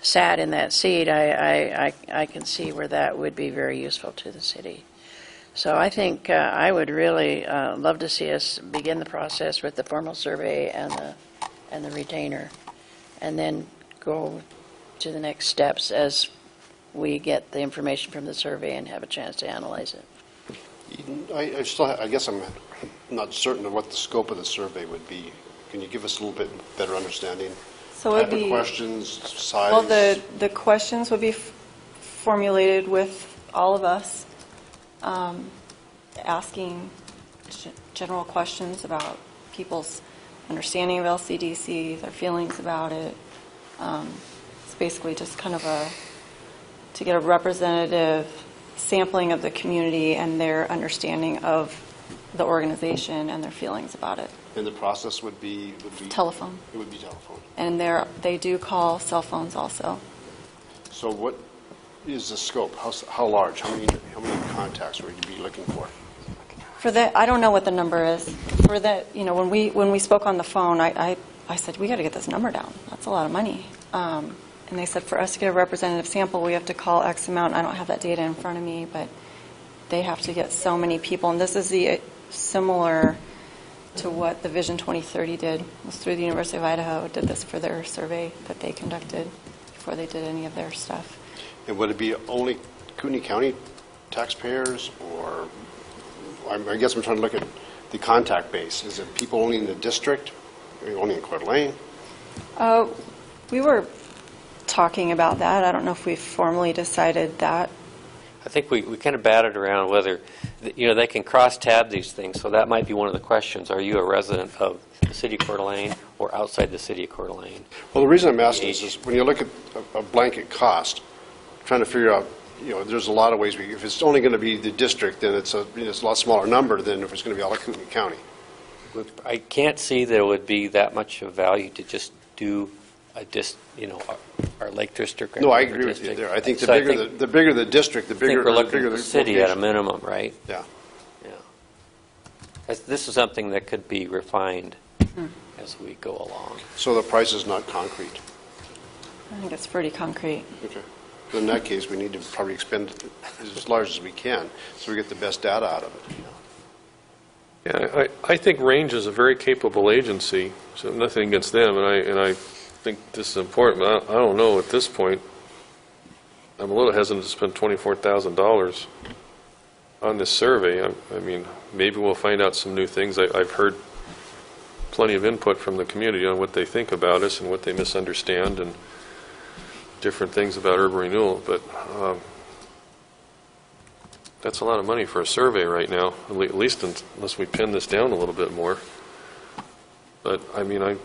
sat in that seat, I can see where that would be very useful to the city. So I think I would really love to see us begin the process with the formal survey and the retainer, and then go to the next steps as we get the information from the survey and have a chance to analyze it. I guess I'm not certain of what the scope of the survey would be. Can you give us a little bit better understanding? So it would Type of be, questions, size? well, the questions would be formulated with all of us, asking general questions about people's understanding of LCDC, their feelings about it. It's basically just kind of to get a representative sampling of the community and their understanding of the organization and their feelings about it. And the process would be? Telephone. It would be telephone. And they do call cell phones also. So what is the scope? How large? How many contacts would you be looking for? For that, I don't know what the number is. For that, when we spoke on the phone, I said, we got to get this number down. That's a lot of money. And they said, for us to get a representative sample, we have to call X amount. I don't have that data in front of me, but they have to get so many people. And this is similar to what the Vision 2030 did. It was through the University of Idaho, did this for their survey that they conducted before they did any of their stuff. And would it be only Kootenai County taxpayers, or I guess I'm trying to look at the contact base. Is it people only in the district, only in Coeur d'Alene? We were talking about that. I don't know if we've formally decided that. I think we kind of batted around whether, they can cross-tab these things, so that might be one of the questions. Are you a resident of the city of Coeur d'Alene or outside the city of Coeur d'Alene? Well, the reason I'm asking is when you look at a blanket cost, trying to figure out, there's a lot of ways. If it's only going to be the district, then it's a lot smaller number than if it's going to be all of Kootenai County. I can't see there would be that much of value to just do our Lake District. No, I agree with you there. I think the bigger the district, the I bigger think we're looking the at the city at a location. minimum, right? Yeah. Yeah. This is something that could be refined as we go along. So the price is not concrete. I think it's pretty concrete. Okay. In that case, we need to probably expend as large as we can so we get the best data out of it. Yeah, I think Range is a very capable agency, so nothing against them, and I think this is important, but I don't know at this point. I'm a little hesitant to spend $24,000 on this survey. I mean, maybe we'll find out some new things. I've heard plenty of input from the community on what they think about us and what they misunderstand and different things about urban renewal, but that's a lot of money for a survey right now, at least unless we pin this down a little bit more. But, I mean, I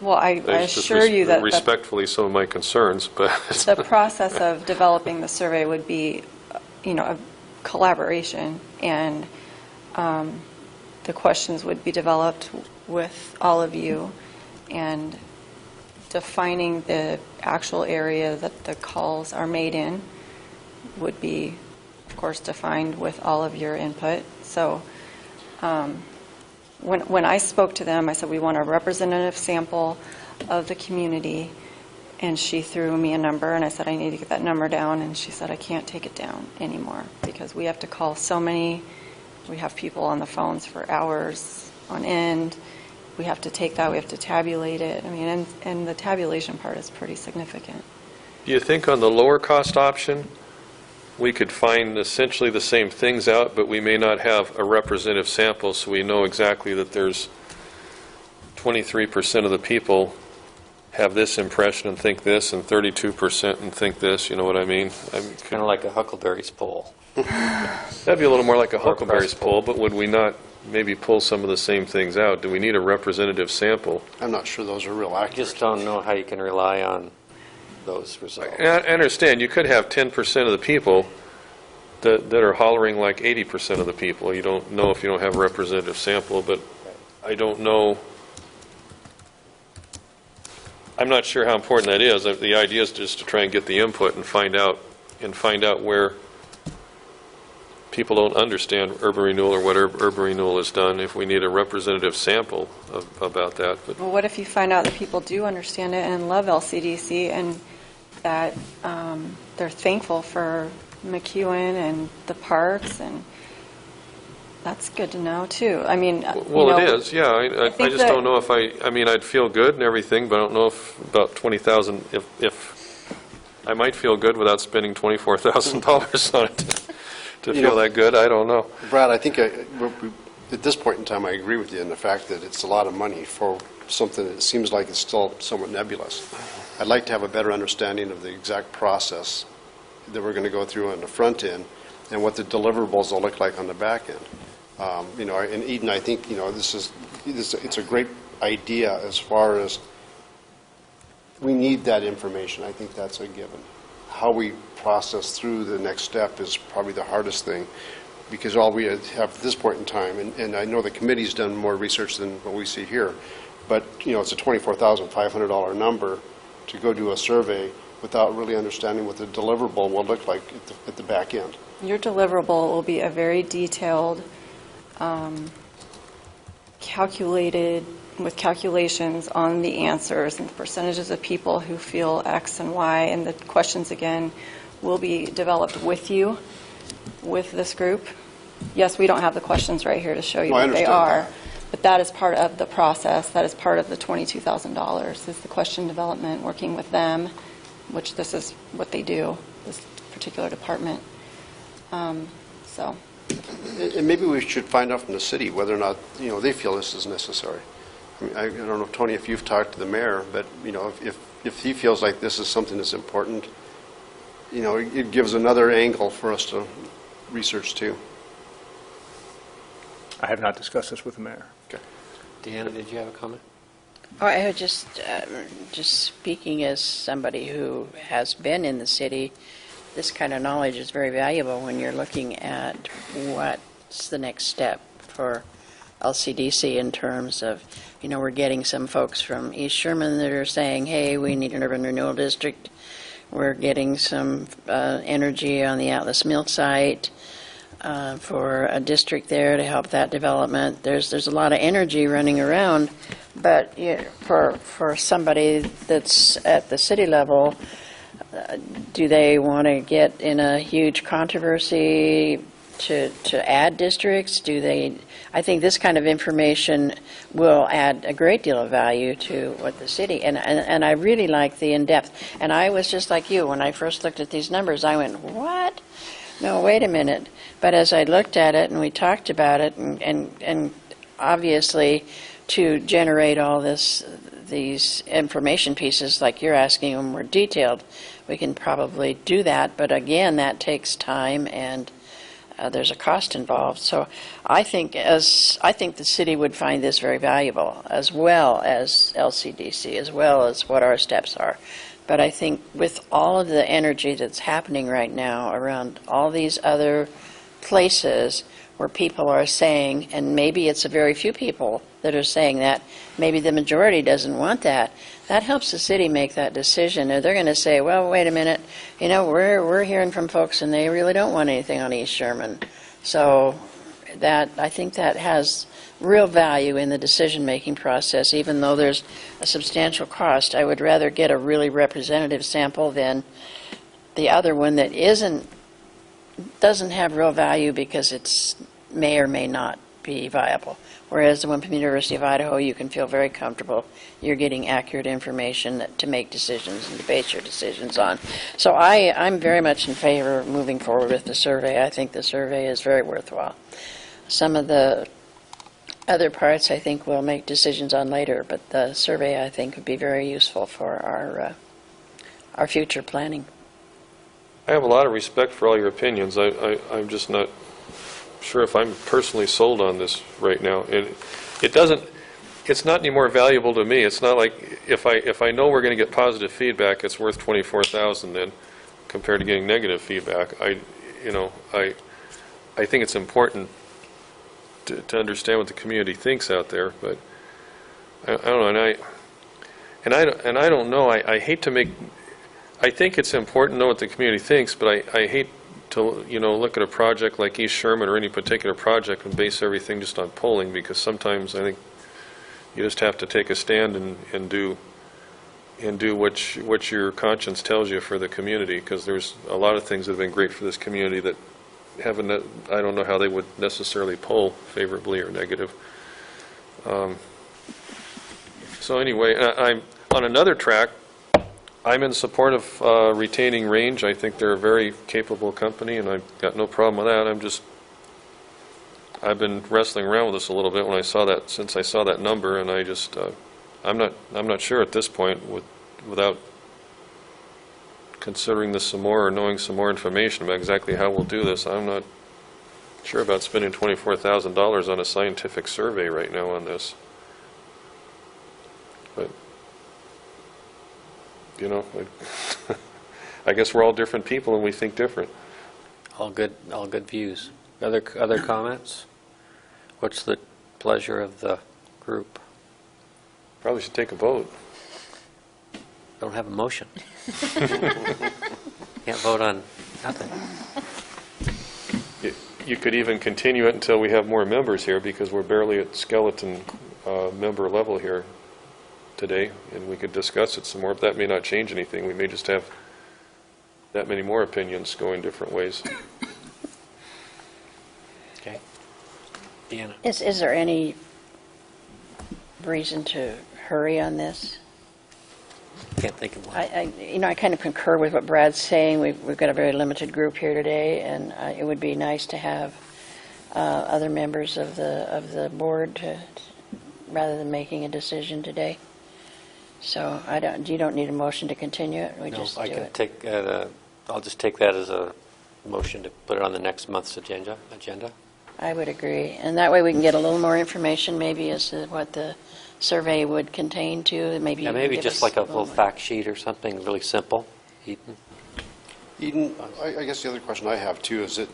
assure you that respectfully some of my concerns, but the process of developing the survey would be, a collaboration, and the questions would be developed with all of you, and defining the actual area that the calls are made in would be, of course, defined with all of your input. So when I spoke to them, I said, we want a representative sample of the community, and she threw me a number, and I said, I need to get that number down, and she said, I can't take it down anymore, because we have to call so many, we have people on the phones for hours on end, we have to take that, we have to tabulate it, I mean, and the tabulation part is pretty significant. Do you think on the lower cost option, we could find essentially the same things out, but we may not have a representative sample, so we know exactly that there's 23% of the people have this impression and think this, and 32% and think this, you know what I mean? Kind of like a Huckleberry's poll. That'd be a little more like a Or Huckleberry's press poll, but would we not maybe pull some of the same things out? Do we need a representative sample? I'm not sure those are real I accurate. just don't know how you can rely on those results. I understand, you could have 10% of the people that are hollering like 80% of the people. You don't know if you don't have a representative sample, but I don't know. I'm not sure how important that is. The idea is just to try and get the input and find out where people don't understand urban renewal or what urban renewal has done, if we need a representative sample about that. But Well, what if you find out that people do understand it and love LCDC, and that they're thankful for McEwen and the parks, and that's good to know, too. I mean, well, it is, yeah. I think just that- don't know if I mean, I'd feel good and everything, but I don't know if about 20,000, if I might feel good without spending $24,000 on it to You feel know- that good. I don't know. Brad, I think at this point in time, I agree with you in the fact that it's a lot of money for something that seems like it's still somewhat nebulous. I'd like to have a better understanding of the exact process that we're going to go through on the front end and what the deliverables will look like on the back end. And Eden, I think, it's a great idea as far as we need that information. I think that's a given. How we process through the next step is probably the hardest thing, because all we have at this point in time, and I know the committee's done more research than what we see here, but, it's a $24,500 number to go do a survey without really understanding what the deliverable will look like at the back end. Your deliverable will be a very detailed, calculated, with calculations on the answers and the percentages of people who feel X and Y, and the questions, again, will be developed with you, with this group. Yes, we don't have the questions right here to show you No, I what they understand are, that. but that is part of the process. That is part of the $22,000, is the question development, working with them, which this is what they do, this particular department. So, And maybe we should find out from the city whether or not, they feel this is necessary. I mean, I don't know, Tony, if you've talked to the mayor, but, if he feels like this is something that's important, it gives another angle for us to research too. I have not discussed this with the mayor. Deanna, did you have a comment? Oh, I was just speaking as somebody who has been in the city. This kind of knowledge is very valuable when you're looking at what's the next step for LCDC in terms of, we're getting some folks from East Sherman that are saying, hey, we need an urban renewal district. We're getting some energy on the Atlas Mill site for a district there to help that development. There's a lot of energy running around, but for somebody that's at the city level, do they want to get in a huge controversy to add districts? I think this kind of information will add a great deal of value to what the city, and I really like the in-depth. And I was just like you, when I first looked at these numbers, I went, what? No, wait a minute. But as I looked at it and we talked about it, and obviously to generate all these information pieces like you're asking them more detailed, we can probably do that. But again, that takes time, and there's a cost involved. So I think the city would find this very valuable, as well as LCDC, as well as what our steps are. But I think with all of the energy that's happening right now around all these other places where people are saying, and maybe it's a very few people that are saying that, maybe the majority doesn't want that, that helps the city make that decision. Or they're going to say, well, wait a minute, we're hearing from folks and they really don't want anything on East Sherman. So I think that has real value in the decision-making process, even though there's a substantial cost. I would rather get a really representative sample than the other one that doesn't have real value because it's may or may not be viable. Whereas the one from the University of Idaho, you can feel very comfortable you're getting accurate information to make decisions and to base your decisions on. So I'm very much in favor of moving forward with the survey. I think the survey is very worthwhile. Some of the other parts I think we'll make decisions on later, but the survey I think would be very useful for our future planning. I have a lot of respect for all your opinions. I'm just not sure if I'm personally sold on this right now. It's not any more valuable to me. It's not like if I know we're going to get positive feedback, it's worth $24,000 then, compared to getting negative feedback. I think it's important to understand what the community thinks out there, but I don't know, and I don't know. I hate to make. I think it's important to know what the community thinks, but I hate to look at a project like East Sherman or any particular project and base everything just on polling, because sometimes I think you just have to take a stand and do what your conscience tells you for the community, because there's a lot of things that have been great for this community that haven't. I don't know how they would necessarily poll favorably or negative. So anyway, I'm on another track. I'm in support of retaining Range. I think they're a very capable company, and I've got no problem with that. I've been wrestling around with this a little bit since I saw that number, and I'm not sure at this point without considering this some more or knowing some more information about exactly how we'll do this. I'm not sure about spending $24,000 on a scientific survey right now on this. But I guess we're all different people and we think different. All good views. Other comments? What's the pleasure of the group? Probably should take a vote. Don't have a motion. Can't vote on nothing. You could even continue it until we have more members here, because we're barely at skeleton member level here today, and we could discuss it some more. But that may not change anything. We may just have that many more opinions going different ways. Okay. Deanna. Is there any reason to hurry on this? Can't think of one. I kind of concur with what Brad's saying. We've got a very limited group here today, and it would be nice to have other members of the board rather than making a decision today. So you don't need a motion to continue it. We No, just I do can it. take. I'll just take that as a motion to put it on the next month's agenda. I would agree, and that way we can get a little more information, maybe as to what the survey would contain too. Maybe Yeah, you can maybe give just us like a a little more. fact sheet or something really simple. Eden? Eden, I guess the other question I have too is that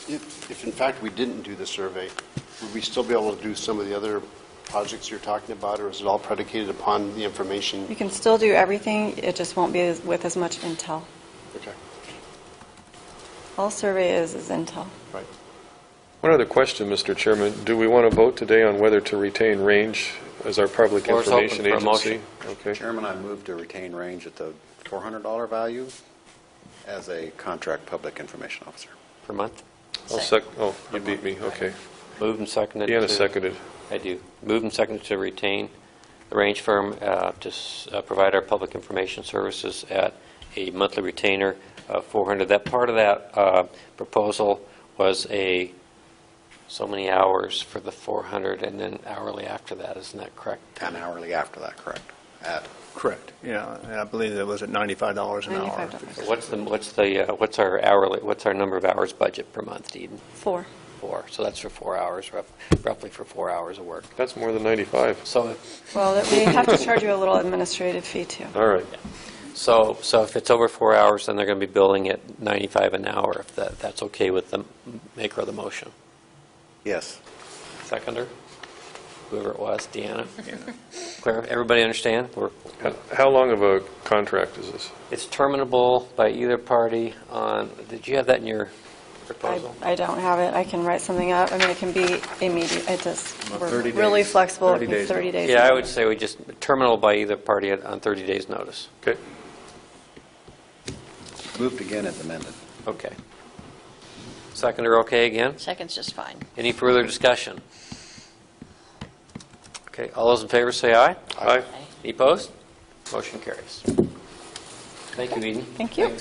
if in fact we didn't do the survey, would we still be able to do some of the other projects you're talking about, or is it all predicated upon the information? You can still do everything, it just won't be with as much intel. Okay, All survey is intel. right. One other question, Mr. Chairman. Do we want to vote today on whether to retain Range as our public Floor is open information for a agency? motion. Okay. Chairman, I move to retain Range at the $400 value as a contract public information officer. Per month? You beat me. Okay. Moved and seconded. Deanna seconded. I do. Moved and seconded to retain the Range firm to provide our public information services at a monthly retainer of $400. That part of that proposal was so many hours for the $400 and then hourly after that. Isn't that correct? And hourly after that, correct? Correct, yeah, and I believe it was at $95 an hour. $95. What's our number of hours budget per month, Eden? 4. 4. So that's for 4 hours, roughly for 4 hours of work. That's more than 95. So Well, we have to charge you a little administrative fee too. All right. So if it's over 4 hours, then they're going to be billing at $95 an hour, if that's okay with the maker of the motion. Yes. Seconder? Whoever it was, Deanna? Clear? Everybody understand? How long of a contract is this? It's terminable by either party on, did you have that in your proposal? I don't have it. I can write something up. I mean, it can be immediate. It just, we're 30 really days. flexible. 30 It can be days 30 days. Yeah, I would say we just terminal by either party on 30 days' notice. Okay. Moved again as amended. Okay. Seconder, okay again? Second's just fine. Any further discussion? Okay, all those in favor say aye. Aye. Any opposed? Motion carries. Thank you, Eden. Thank you.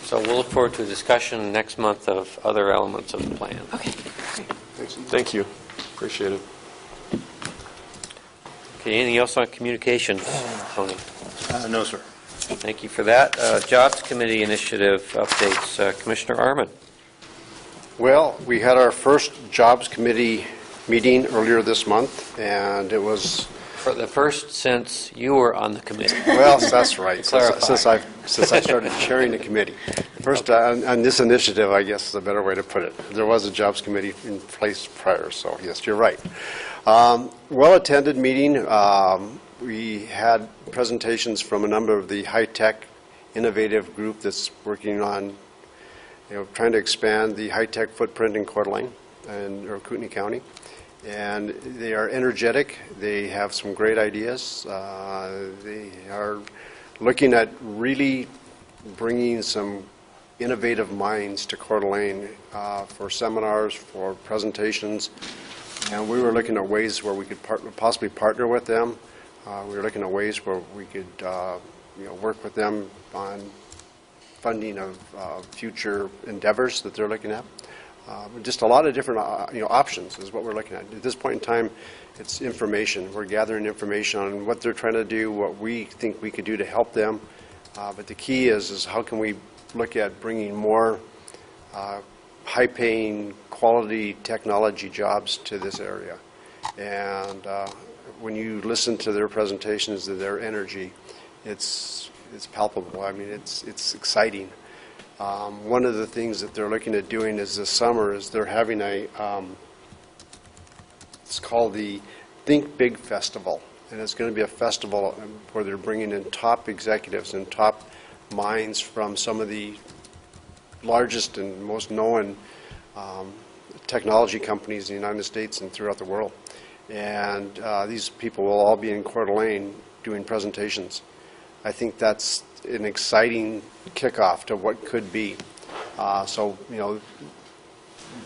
So we'll look forward to a discussion next month of other elements of the plan. Okay, great. Thank you. Appreciate it. Okay, anything else on communication, Tony? No, sir. Thank you for that. Jobs Committee Initiative updates. Commissioner Arman. Well, we had our first Jobs Committee meeting earlier this month, and it was, For the first since you were on the committee. well, that's right, Clarify. since I started chairing the committee. First, on this initiative, I guess is a better way to put it. There was a Jobs Committee in place prior, so yes, you're right. Well-attended meeting. We had presentations from a number of the high-tech innovative group that's working on, trying to expand the high-tech footprint in Coeur d'Alene or Kootenai County. And they are energetic. They have some great ideas. They are looking at really bringing some innovative minds to Coeur d'Alene for seminars, for presentations. And we were looking at ways where we could possibly partner with them. We were looking at ways where we could work with them on funding of future endeavors that they're looking at. Just a lot of different options is what we're looking at. At this point in time, it's information. We're gathering information on what they're trying to do, what we think we could do to help them. But the key is how can we look at bringing more high-paying, quality technology jobs to this area. And when you listen to their presentations and their energy, it's palpable. I mean, it's exciting. One of the things that they're looking at doing is this summer is they're having it's called the Think Big Festival. And it's going to be a festival where they're bringing in top executives and top minds from some of the largest and most known technology companies in the United States and throughout the world. And these people will all be in Coeur d'Alene doing presentations. I think that's an exciting kickoff to what could be. So,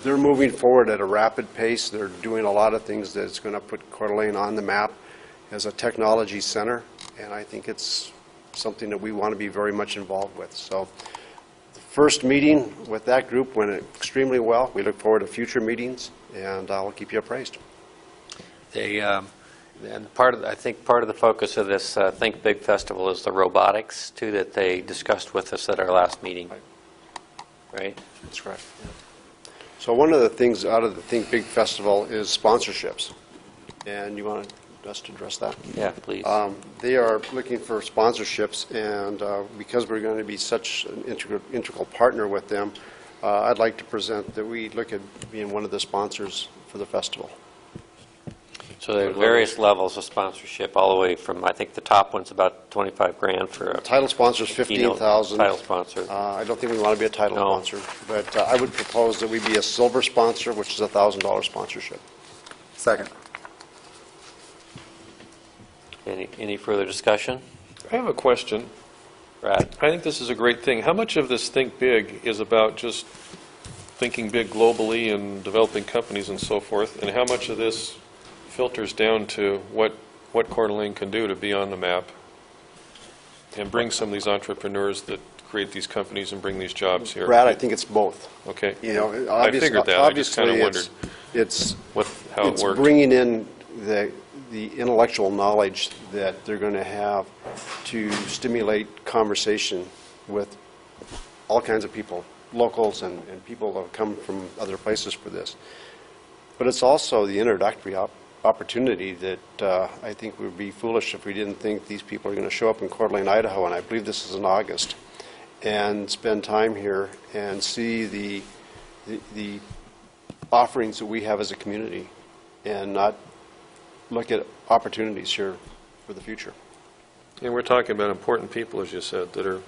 they're moving forward at a rapid pace. They're doing a lot of things that's going to put Coeur d'Alene on the map as a technology center, and I think it's something that we want to be very much involved with. So the first meeting with that group went extremely well. We look forward to future meetings, and I'll keep you appraised. And I think part of the focus of this Think Big Festival is the robotics, too, that they discussed with us at our last meeting. Right? That's correct. Yeah. So one of the things out of the Think Big Festival is sponsorships. And you want us to address that? Yeah, please. They are looking for sponsorships, and because we're going to be such an integral partner with them, I'd like to present that we look at being one of the sponsors for the festival. So there are various levels of sponsorship, all the way from, I think the top one's about 25 grand for a Title sponsor is $15,000. title sponsor. I don't think we want to be a title No. sponsor, but I would propose that we be a silver sponsor, which is a $1,000 sponsorship. Second. Any further discussion? I have a question. Brad? I think this is a great thing. How much of this Think Big is about just thinking big globally and developing companies and so forth, and how much of this filters down to what Coeur d'Alene can do to be on the map and bring some of these entrepreneurs that create these companies and bring these jobs here? Brad, I think it's both. Okay. I figured that. I just kind of wondered it's how it worked. bringing in the intellectual knowledge that they're going to have to stimulate conversation with all kinds of people, locals and people that have come from other places for this. But it's also the introductory opportunity that I think we would be foolish if we didn't think these people are going to show up in Coeur d'Alene, Idaho, and I believe this is in August, and spend time here and see the offerings that we have as a community and not look at opportunities here for the future. And we're talking about important people, as you said, that are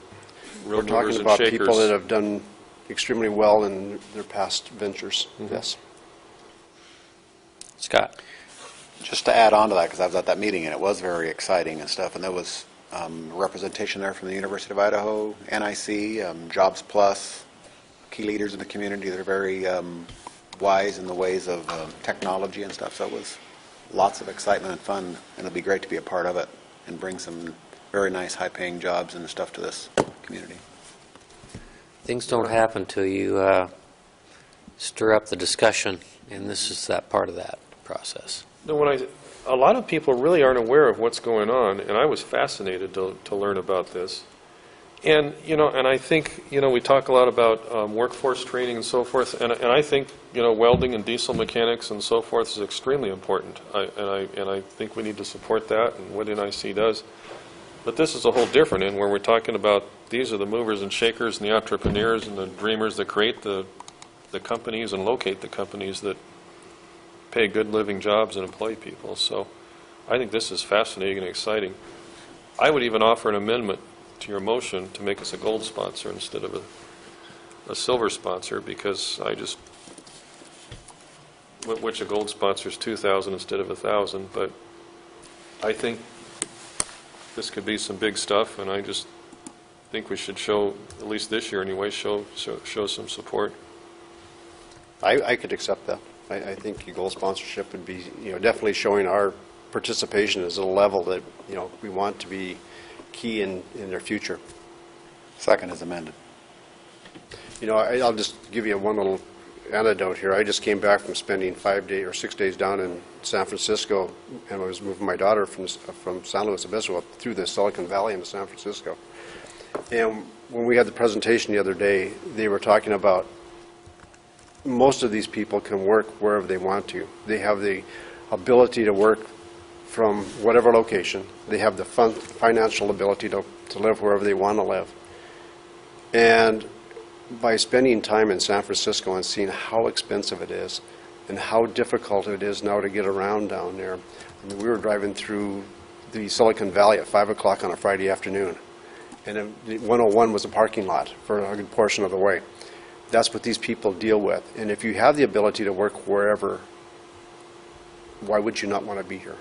real We're talking movers and about shakers. people that have done extremely well in their past ventures, yes. Scott? Just to add on to that, because I was at that meeting, and it was very exciting and stuff, and there was representation there from the University of Idaho, NIC, Jobs Plus, key leaders in the community that are very wise in the ways of technology and stuff, so it was lots of excitement and fun, and it'll be great to be a part of it and bring some very nice, high-paying jobs and stuff to this community. Things don't happen till you stir up the discussion, and this is that part of that process. No, a lot of people really aren't aware of what's going on, and I was fascinated to learn about this. And, and I think, we talk a lot about workforce training and so forth, and I think, welding and diesel mechanics and so forth is extremely important. And I think we need to support that and what NIC does. But this is a whole different end where we're talking about these are the movers and shakers and the entrepreneurs and the dreamers that create the companies and locate the companies that pay good living jobs and employ people. So I think this is fascinating and exciting. I would even offer an amendment to your motion to make us a gold sponsor instead of a silver sponsor, because which a gold sponsor is $2,000 instead of $1,000, but I think this could be some big stuff, and I just think we should show, at least this year anyway, show some support. I could accept that. I think a gold sponsorship would be, definitely showing our participation as a level that, we want to be key in their future. Second is amended. I'll just give you one little anecdote here. I just came back from spending 5 days or 6 days down in San Francisco, and I was moving my daughter from San Luis Obispo up through the Silicon Valley into San Francisco. And when we had the presentation the other day, they were talking about most of these people can work wherever they want to. They have the ability to work from whatever location. They have the financial ability to live wherever they want to live. And by spending time in San Francisco and seeing how expensive it is and how difficult it is now to get around down there, we were driving through the Silicon Valley at 5 o'clock on a Friday afternoon, and the 101 was a parking lot for a good portion of the way. That's what these people deal with. And if you have the ability to work wherever, why would you not want to be here?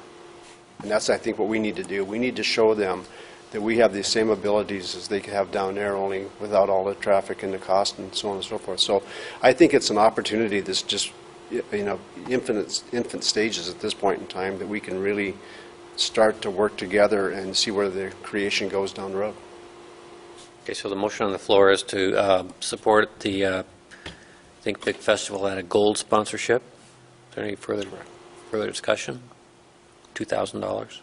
And that's, I think, what we need to do. We need to show them that we have the same abilities as they have down there, only without all the traffic and the cost and so on and so forth. So I think it's an opportunity that's just, infant stages at this point in time, that we can really start to work together and see where the creation goes down the road. Okay, so the motion on the floor is to support the Think Big Festival at a gold sponsorship. Is there any further discussion? $2,000.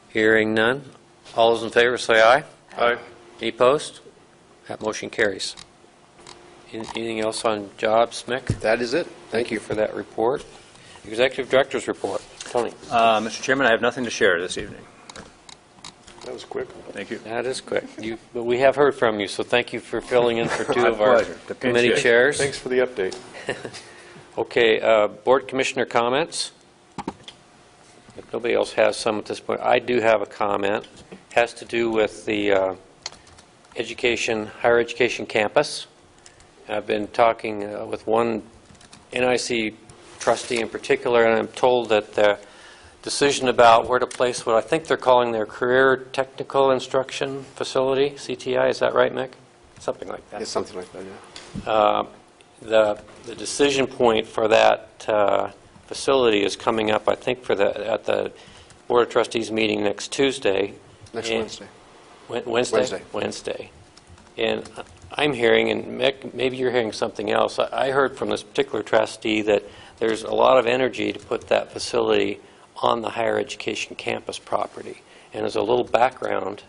Hearing none. All those in favor say aye. Aye. Any opposed? That motion carries. Anything else on jobs, Mick? That is it. Thank you for that report. Executive Director's report. Tony. Mr. Chairman, I have nothing to share this evening. That was quick. Thank you. That is quick. But we have heard from you, so thank you for filling in for two My of our pleasure. The pinch committee hit. chairs. Thanks for the update. Okay, Board Commissioner comments. If nobody else has some at this point, I do have a comment. It has to do with the higher education campus. I've been talking with one NIC trustee in particular, and I'm told that the decision about where to place what I think they're calling their Career Technical Instruction Facility, CTI, is that right, Mick? Something like that. It's something like that, yeah. The decision point for that facility is coming up, I think, at the Board of Trustees meeting next Tuesday. Next Wednesday. Wednesday? Wednesday. And I'm hearing, and Mick, maybe you're hearing something else, I heard from this particular trustee that there's a lot of energy to put that facility on the higher education campus property. And as a little background,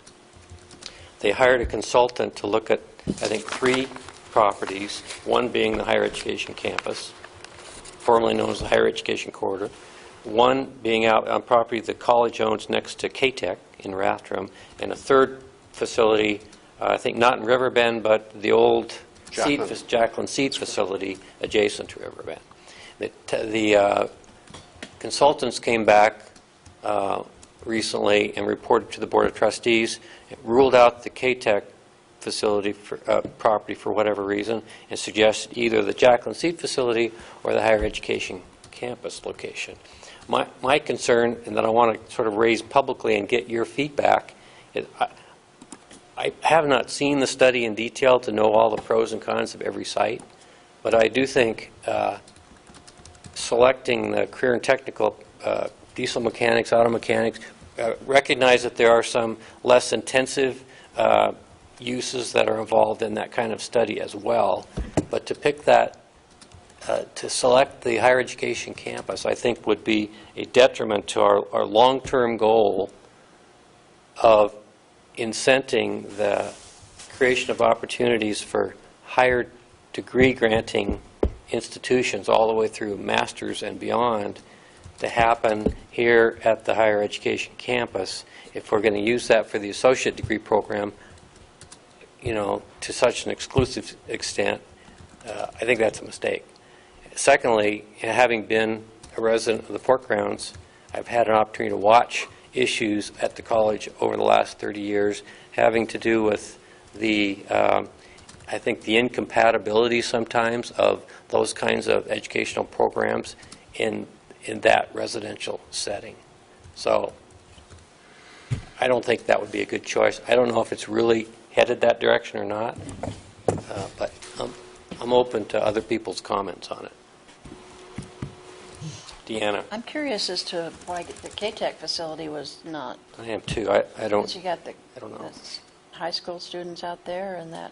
they hired a consultant to look at, I think, 3 properties, one being the higher education campus, formerly known as the Higher Education Corridor, one being out on property the college owns next to K-Tech in Rathdrum, and a third facility, I think not in Riverbend, but the old Jacqueline Seed facility adjacent to Riverbend. The consultants came back recently and reported to the Board of Trustees, ruled out the K-Tech facility property for whatever reason and suggest either the Jacqueline Seed facility or the higher education campus location. My concern, and that I want to sort of raise publicly and get your feedback, is I have not seen the study in detail to know all the pros and cons of every site, but I do think selecting the career and technical diesel mechanics, auto mechanics, recognize that there are some less intensive uses that are involved in that kind of study as well, but to pick that, to select the higher education campus, I think would be a detriment to our long-term goal of incenting the creation of opportunities for higher degree granting institutions all the way through masters and beyond to happen here at the higher education campus. If we're going to use that for the associate degree program, you know, to such an exclusive extent, I think that's a mistake. Secondly, having been a resident of the Port Grounds, I've had an opportunity to watch issues at the college over the last 30 years having to do with the, I think, the incompatibility sometimes of those kinds of educational programs in that residential setting. So I don't think that would be a good choice. I don't know if it's really headed that direction or not, but I'm open to other people's comments on it. Deanna. I'm curious as to why the K-Tech facility was not. I am too. I don't. Because you got the high school students out there, and that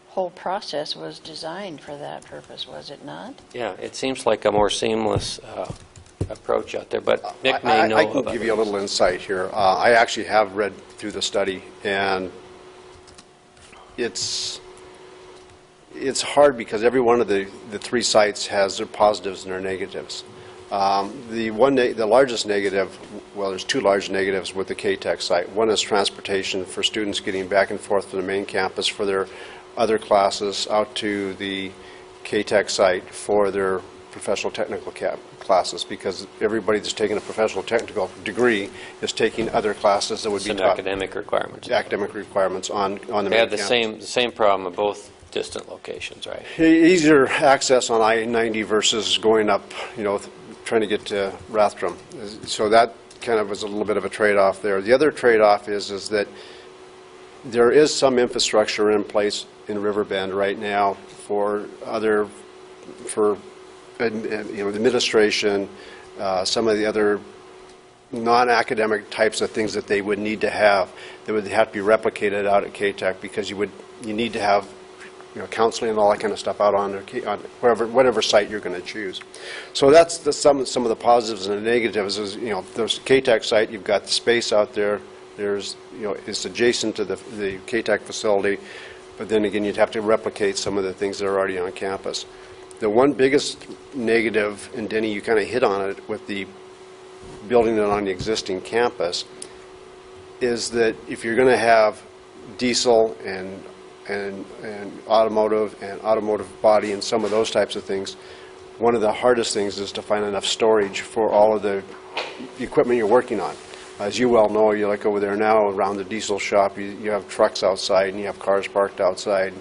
whole process was designed for that purpose, was it not? Yeah, it seems like a more seamless approach out there, but Nick may know. I can give you a little insight here. I actually have read through the study, and it's hard because every one of the three sites has their positives and their negatives. The largest negative, well, there's two large negatives with the K-Tech site. One is transportation for students getting back and forth from the main campus for their other classes out to the K-Tech site for their professional technical classes, because everybody that's taking a professional technical degree is taking other classes that would be some taught. academic requirements. Academic requirements on the main They have campus. the same problem at both distant locations, right? Easier access on I-90 versus going up, you know, trying to get to Rathdrum. So that kind of was a little bit of a trade-off there. The other trade-off is that there is some infrastructure in place in Riverbend right now for administration, some of the other non-academic types of things that they would need to have that would have to be replicated out at K-Tech, because you need to have, you know, counseling and all that kind of stuff out on whatever site you're going to choose. So that's some of the positives and the negatives. Is, you know, there's K-Tech site, you've got the space out there. There's, you know, it's adjacent to the K-Tech facility, but then again, you'd have to replicate some of the things that are already on campus. The one biggest negative, and Denny, you kind of hit on it with the building it on the existing campus, is that if you're going to have diesel and automotive body and some of those types of things, one of the hardest things is to find enough storage for all of the equipment you're working on. As you well know, you look over there now around the diesel shop, you have trucks outside and you have cars parked outside.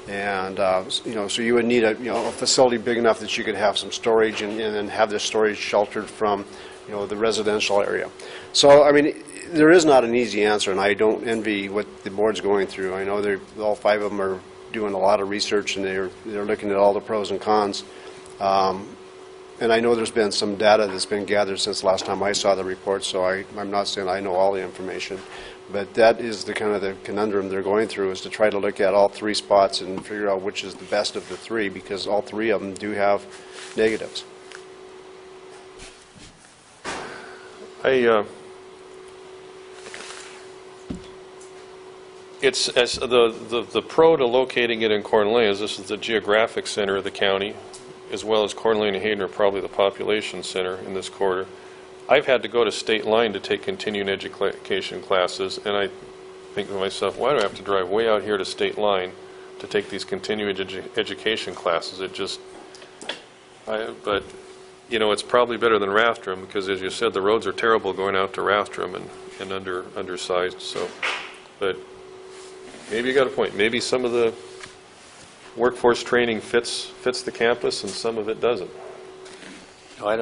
And, you know, so you would need a facility big enough that you could have some storage and then have the storage sheltered from, you know, the residential area. So, I mean, there is not an easy answer, and I don't envy what the board's going through. I know all five of them are doing a lot of research, and they're looking at all the pros and cons. And I know there's been some data that's been gathered since last time I saw the report, so I'm not saying I know all the information. But that is the kind of the conundrum they're going through, is to try to look at all three spots and figure out which is the best of the three, because all three of them do have negatives. It's as the pro to locating it in Corn Lane is this is the geographic center of the county, as well as Corn Lane and Hayden are probably the population center in this quarter. I've had to go to State Line to take continuing education classes, and I think to myself, why do I have to drive way out here to State Line to take these continuing education classes? But you know, it's probably better than Rathdrum, because as you said, the roads are terrible going out to Rathdrum and undersized. So, but maybe you got a point. Maybe some of the workforce training fits the campus and some of it doesn't. No, I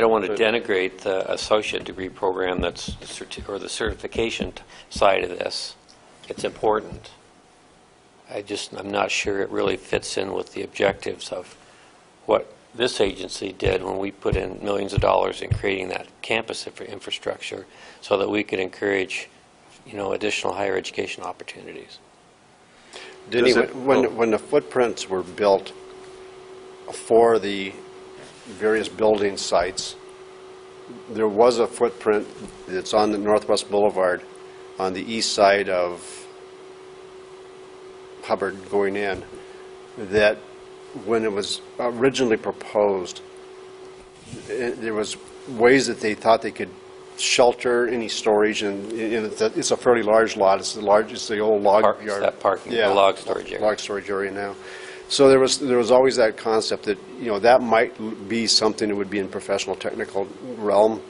don't want to denigrate the associate degree program or the certification side of this. It's important. I'm not sure it really fits in with the objectives of what this agency did when we put in millions of dollars in creating that campus infrastructure so that we could encourage, additional higher education opportunities. When the footprints were built for the various building sites, there was a footprint that's on the Northwest Boulevard on the east side of Hubbard going in, that when it was originally proposed, there was ways that they thought they could shelter any storage, and it's a fairly large lot. It's the old log yard. That parking, Yeah, the log storage area. log storage area now. So there was always that concept that, that might be something that would be in professional technical realm.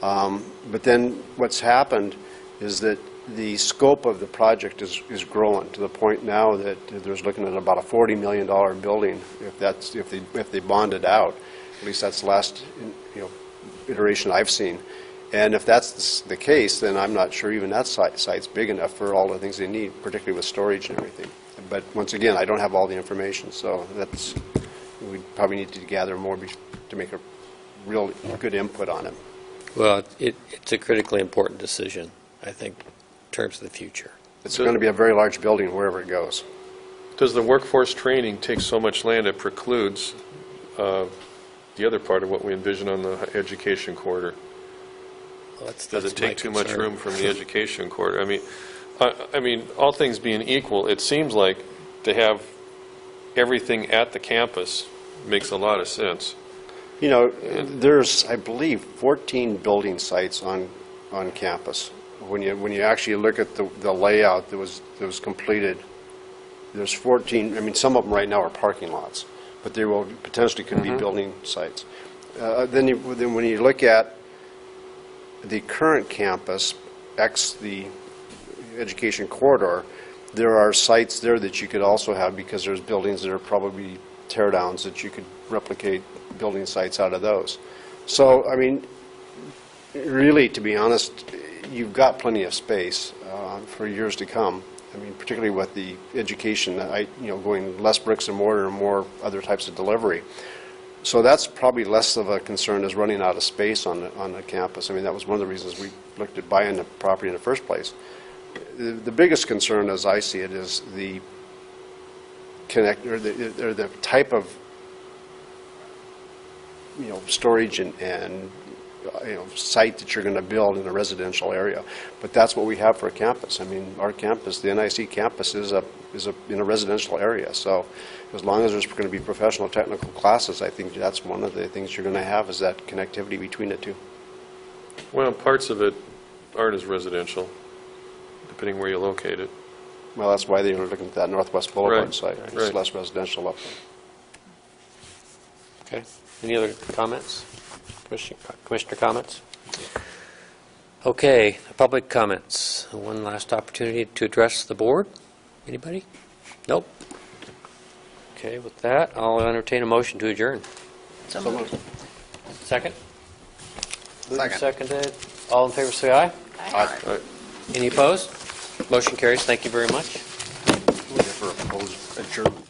But then what's happened is that the scope of the project is growing to the point now that there's looking at about a $40 million building if they bond it out. At least that's the last iteration I've seen. And if that's the case, then I'm not sure even that site's big enough for all the things they need, particularly with storage and everything. But once again, I don't have all the information, so we probably need to gather more to make a real good input on it. Well, it's a critically important decision, I think, in terms of the future. It's going to be a very large building wherever it goes. Does the workforce training take so much land it precludes the other part of what we envision on the education corridor? Well, Does it take too much room from the education corridor? I mean, all things being equal, it seems like to have everything at the campus makes a lot of sense. There's, I believe, 14 building sites on campus. When you actually look at the layout that was completed, there's 14. I mean, some of them right now are parking lots, but they will potentially could be building sites. Then when you look at the current campus, the education corridor, there are sites there that you could also have, because there's buildings that are probably tear downs that you could replicate building sites out of those. So, I mean, really, to be honest, you've got plenty of space for years to come. I mean, particularly with the education, going less bricks and mortar and more other types of delivery. So that's probably less of a concern as running out of space on the campus. I mean, that was one of the reasons we looked at buying the property in the first place. The biggest concern, as I see it, is the the type of storage and site that you're going to build in a residential area. But that's what we have for a campus. I mean, our campus, the NIC campus, is in a residential area. So as long as there's going to be professional technical classes, I think that's one of the things you're going to have, is that connectivity between the two. Well, parts of it aren't as residential, depending where you locate it. Well, that's why they were looking at that Northwest Boulevard Right, site. It's right. less residential up there. Okay. Any other comments? Commissioner comments? Okay, public comments. One last opportunity to address the board. Anybody? Nope. Okay, with that, I'll entertain a motion to adjourn. So moved. Second? Second. Seconded. All in favor, say aye. Right. Any opposed? Motion carries. Thank you very much. For a proposed adjournment.